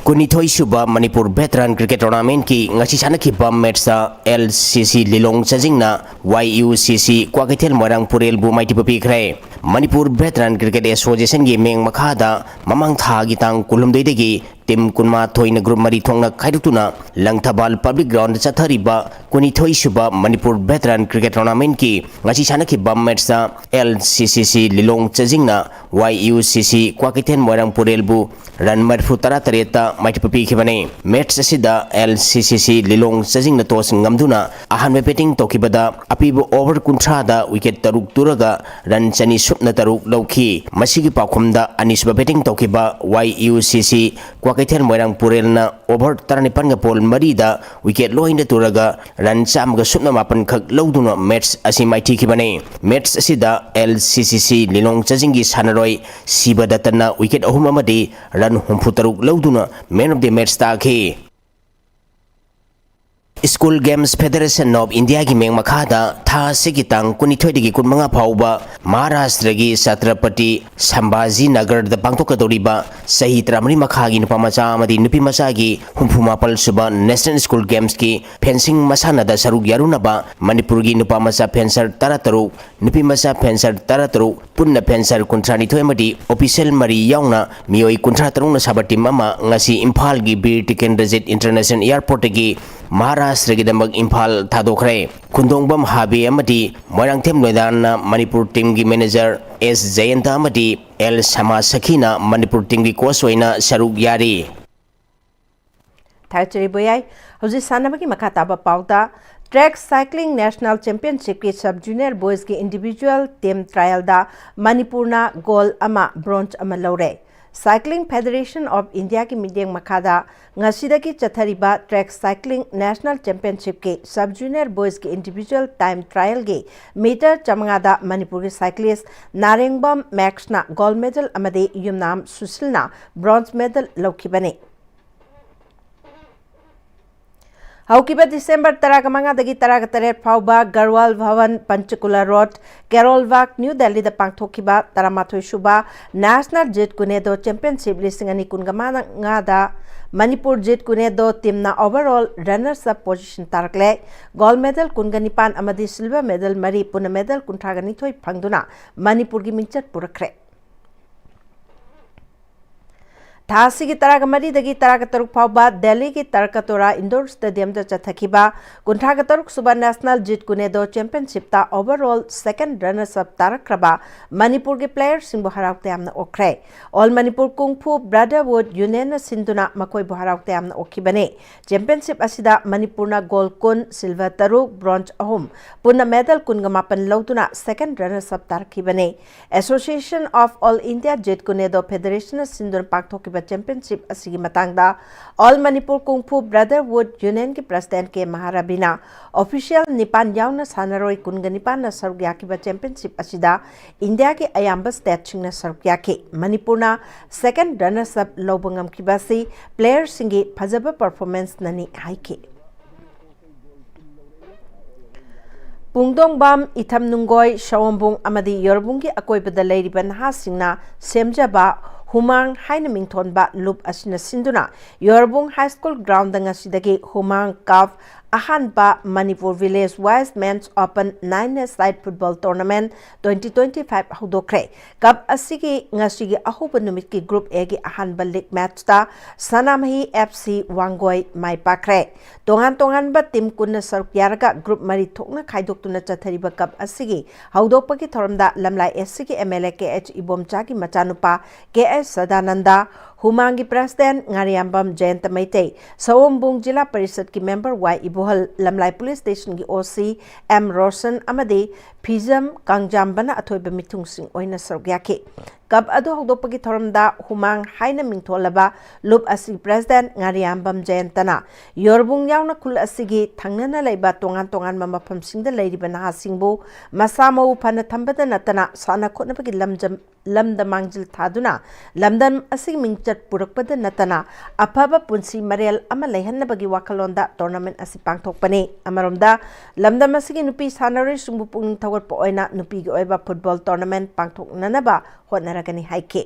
Kunithoi Suba Manipur Veteran Cricket Tournament ki ngachi sanakiba match sa LCC Lilong Chajing na YUCC Kwakithel Marang Purel bu maiti papikre Manipur Veteran Cricket Association gi meng makhada mamang tha gi tang kulumdoi degi tim kunma thoina group mari thongna khairutuna Langthabal Public Ground chathariba Kunithoi Suba Manipur Veteran Cricket Tournament ki ngachi sanakiba match sa LCCC Lilong Chajing na YUCC Kwakithel Marang Purel bu ran marfu taratareta maiti papikibane match asida LCCC Lilong Chajing na tos ngamduna ahan betting tokibada apibo over kuntra da wicket taruk turaga ran chani supna taruk lauki masigi paukhumda anisba betting tokiba YUCC Kwakithel Moirang Purel na over taranipan ga ball marida wicket loina turaga ran cham ga supna mapan khak lauduna match asi maiti kibane match asida LCCC Lilong Chajing gi sanaroi sibadatana wicket ahum amadi ran humpu taruk lauduna man of the match taki School Games Federation of India की मेंग मखादा था से की तांग कुनिथोइदगी की कुनमंगा फाउबा महाराष्ट्र की Chhatrapati Sambhaji Nagar the पांगथोकदोरिबा सही तरामरी मखागी नुपा मचा अमदी नुपी मचा की हुंफुमापल सुबा नेशनल स्कूल गेम्स की फेंसिंग मसानदा सरुक यारुनबा मणिपुर की नुपा मचा फेंसर तरतरु नुपी मचा फेंसर तरतरु पुन्न फेंसर कुंथ्रानिथोय मदी ऑफिशियल मरी याउना मियोई कुंथ्रातरुंग साबा टीम अमा ngasi इम्फाल की बीर टिकेंद्रजित इंटरनेशनल एयरपोर्ट की महाराष्ट्र की दमक इम्फाल थादोखरे खुंदोंबम हाबी अमदी मोरंगथेम लोइदान मणिपुर टीम की मैनेजर एस जयंत अमदी एल समा सखीना मणिपुर टीम की कोच होइना सरुक यारी थाचरी बोयाई हौजी सानबगी मखा ताबा पाउता ट्रैक साइक्लिंग नेशनल चैंपियनशिप की सब जूनियर बॉयज की इंडिविजुअल टीम ट्रायल दा मणिपुरना गोल्ड अमा ब्रोंज अमा लौरे साइक्लिंग फेडरेशन ऑफ इंडिया की मीडियम मखादा ngasiदगी चथरिबा ट्रैक साइक्लिंग नेशनल चैंपियनशिप के सब जूनियर बॉयज की इंडिविजुअल टाइम ट्रायल के मीटर चमंगादा मणिपुर के साइक्लिस्ट नारेंगबम मैक्सना गोल्ड मेडल अमदे युमनाम सुशीलना ब्रोंज मेडल लौखिबने हौकिबा दिसंबर 15 तरह फाउबा गरवाल भवन पंचकुला रोड केरोलवाग न्यू दिल्ली द पांगथोखिबा 13 सुबा नेशनल जेट कुनेदो चैंपियनशिप लिसिंग अनि कुनगमांगा मणिपुर जेट कुनेदो टीमना ओवरऑल रनर्स अप पोजीशन तारकले गोल्ड मेडल कुनगनिपान अमदी सिल्वर मेडल मरी पुन मेडल कुंथागनिथोय फंगदुना मणिपुर की मिंचत पुरखरे थासी की तरह तरुक फाउबा दिल्ली की तरकतोरा इंडोर स्टेडियम चथखिबा कुंथाग तरुक सुबह नेशनल जीत कुनेदो चैंपियनशिप ता ओवरऑल सेकंड रनर्स अप तारक्रबा मणिपुर के प्लेयर सिंह हराउते यामना ओखरे all Manipur kung fu brotherhood union सिंधुना मकोय हराउते यामना ओखिबने चैंपियनशिप असिदा मणिपुरना गोल्ड कुन सिल्वर तरुक ब्रोंज अहुम पुन मेडल कुनगमापन लौतुना सेकंड रनर्स अप तारखिबने association of all India jeet kune do federation सिंधुना पाकथोक चैंपियनशिप असिगी मतंगदा all Manipur kung fu brotherhood union के प्रेसिडेंट के महाराबिना ऑफिशियल निपान याउना सानरोय कुनगनिपान सरुक याकिबा चैंपियनशिप असिदा इंडिया के अयाम्ब स्टेट सिंगना सरुक याके मणिपुरना सेकंड रनर्स अप लौबंगम किबासी प्लेयर सिंगी फजब परफॉर्मेंस ननी हाइके पुंगदोंगबाम इथम नुंगोय शवंबुंग अमदी योरबुंग की अकोइबदा लेरिबा नहासिंगना सेमजबा हुमांग हाइन मिंथोनबा लूप असिना सिंधुना योरबुंग हाई स्कूल ग्राउंड दंगासिदगी हुमांग कप अहानबा Manipur village wise men's open 9 side football tournament 2025 हौदोखरे कप असिगी ngasiगी अहुब नुमित की ग्रुप ए की अहानबा लीग मैच ता सनामही एफसी वांगोय माई पाखरे तोंगान बा टीम कुन सरुक यारगा ग्रुप मरी थोकना खाइदोक्तुना चथरिबा कप असिगी हौदोकपगी थोरमदा लमलाई एससी के एमएलए के एच इबोमचा की मचानुपा के एस सदानंदा हुमांगी प्रेसिडेंट ngariambam जयंत मैते सवोंबुंग जिला परिषद की member Y Ibohal Lamlai police station की ओसी एम रोशन अमदे फिजम कांगजामबना अथोइब मिथुंगसिंग ओइना सरुक याके कप अदो हौदोपगी थोरमदा हुमांग हाइना मिंथोलबा लूप असि प्रेसिडेंट ngariambam जयंतना योरबुंग याउना खुल असिगी थंगनना लैबा तोंगान मफमसिंगदा लैरिबा नहासिंगबु मसामौ फन थंबदा नतना साना खोनबगी लमदा मांगजिल थादुना लमदम असि मिंचत पुरकपदा नतना अफबा पुंसी मरेल अमा लैहन्नबगी वाखलोंदा टूर्नामेंट असि पांगथोकपने अमरोमदा लमदम असि नुपी सानरे सुंबु पुंग थगोटपो ओइना नुपी गी ओइबा फुटबॉल टूर्नामेंट पांगथोकननबा होनरगनी हाइके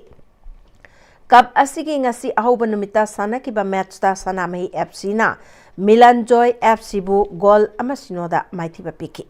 कप असिगी ngasi अहोब नुमिता सानकिबा मैच ता सनामही एफसी ना मिलन जॉय एफसी बु गोल अमा सिनोदा माइथिबा पिकी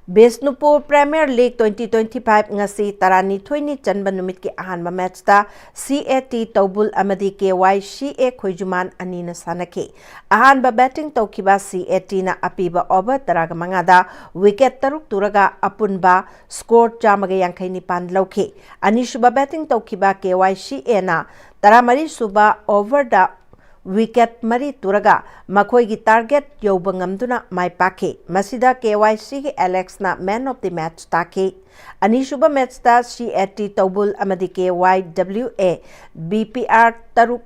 Bishnupur premier league 2025 ngasi tarani thoini chanba numit ki ahanba match ta CAT tawbul amadi KYCA khoijuman anina sanake ahanba batting tawkiba CAT na apiba over taraga mangada wicket taruk turaga apunba score chamaga yankaini pan lauke anishuba batting tawkiba KYCA na taramari suba over da wicket mari turaga makoi gi target yobangamduna mai pake masida KYC gi Alex na man of the match take anishuba match ta CAT tawbul amadi KYWA BPR taruk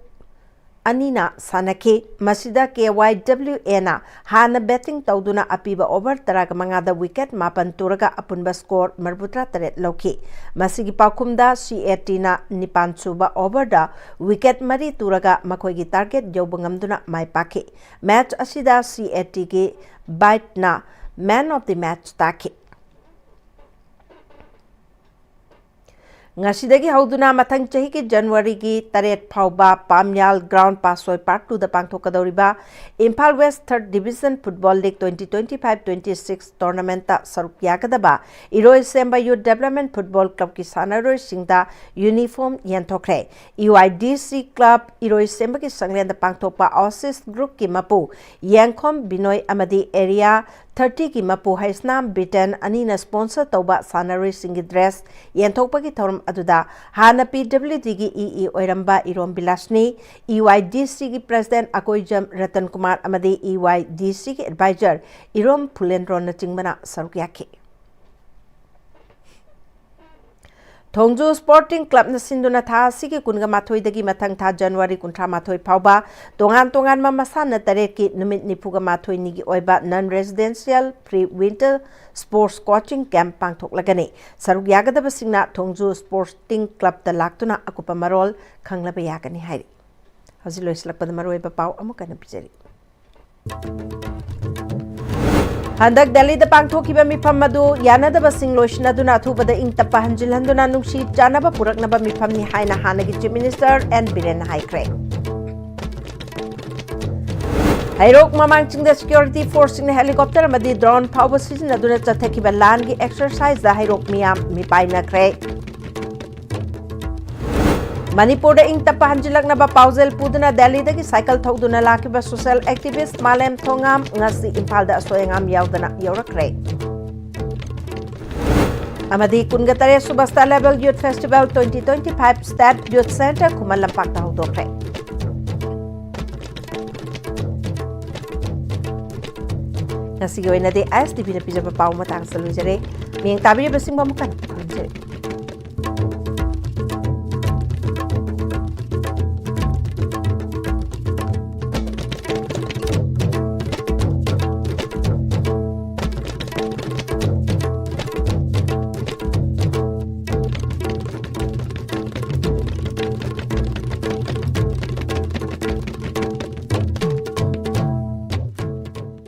anina sanaki masida KYWA na hana betting tauduna apiba over taraga mangada wicket mapan turaga apunba score marbutra taret loki masigi pakumda CAT na nipan suba over da wicket mari turaga makoigi target jobangamduna mai paki match asida CAT ki bite na man of the match taki ngasidagi hauduna mathang chahi ki January ki taret phauba Pamyal Ground Pasoi Park 2 da pangthokadoriba Imphal West 3rd Division Football League 2025-26 tournament ta saruk yakadaba Iroi Semba Youth Development Football Club ki sanaroi singda uniform yanthokre EYDC Club Iroi Semba ki sanglen da pangthokpa Oasis Group ki mapu Yangkhom Binoy amadi area 30 ki mapu haisnam Britain anina sponsor tauba sanaroi singi dress yanthokpa ki thorum aduda hana PWD ki EE oiramba Irom Bilasni EYDC ki President Akoijam Ratan Kumar amadi EYDC ki advisor Irom Pulendron na chingbana sarukyaki Thongju Sporting Club na sinduna tha sigi kunga mathoi dagi mathang tha January kuntra mathoi phauba tongan ma masana taret ki numit nipuga mathoi nigi oiba non residential pre winter sports coaching camp pangthok lagani saruk yagadaba singna Thongju Sporting Club ta laktuna akupa marol khanglaba yagani hairi haziloi slakpada maroi ba pau amukana pijari Handak Delhi da pangthokiba mifam madu yanadaba singloishna duna athubada ing tappa hanjilhanduna nungsi chanaba puraknaba mifam ni haina hanagi Chief Minister and Biren Haikre Hairok mamang chingda security force in helicopter amadi drone phauba sizinaduna chathakiba langi exercise da hairok miyam mipaina kre Manipur da ing tappa hanjilaknaba pausel puduna Delhi dagi cycle thauduna lakiba social activist Malem Thongam ngasi Imphal da asoyangam yaudana yaurakre amadi kunga tare subasta level youth festival 2025 state youth center kumal lampak ta hodokre ngasi goina de ISTV na pijaba paw matang salujare ming tabi basing bamukan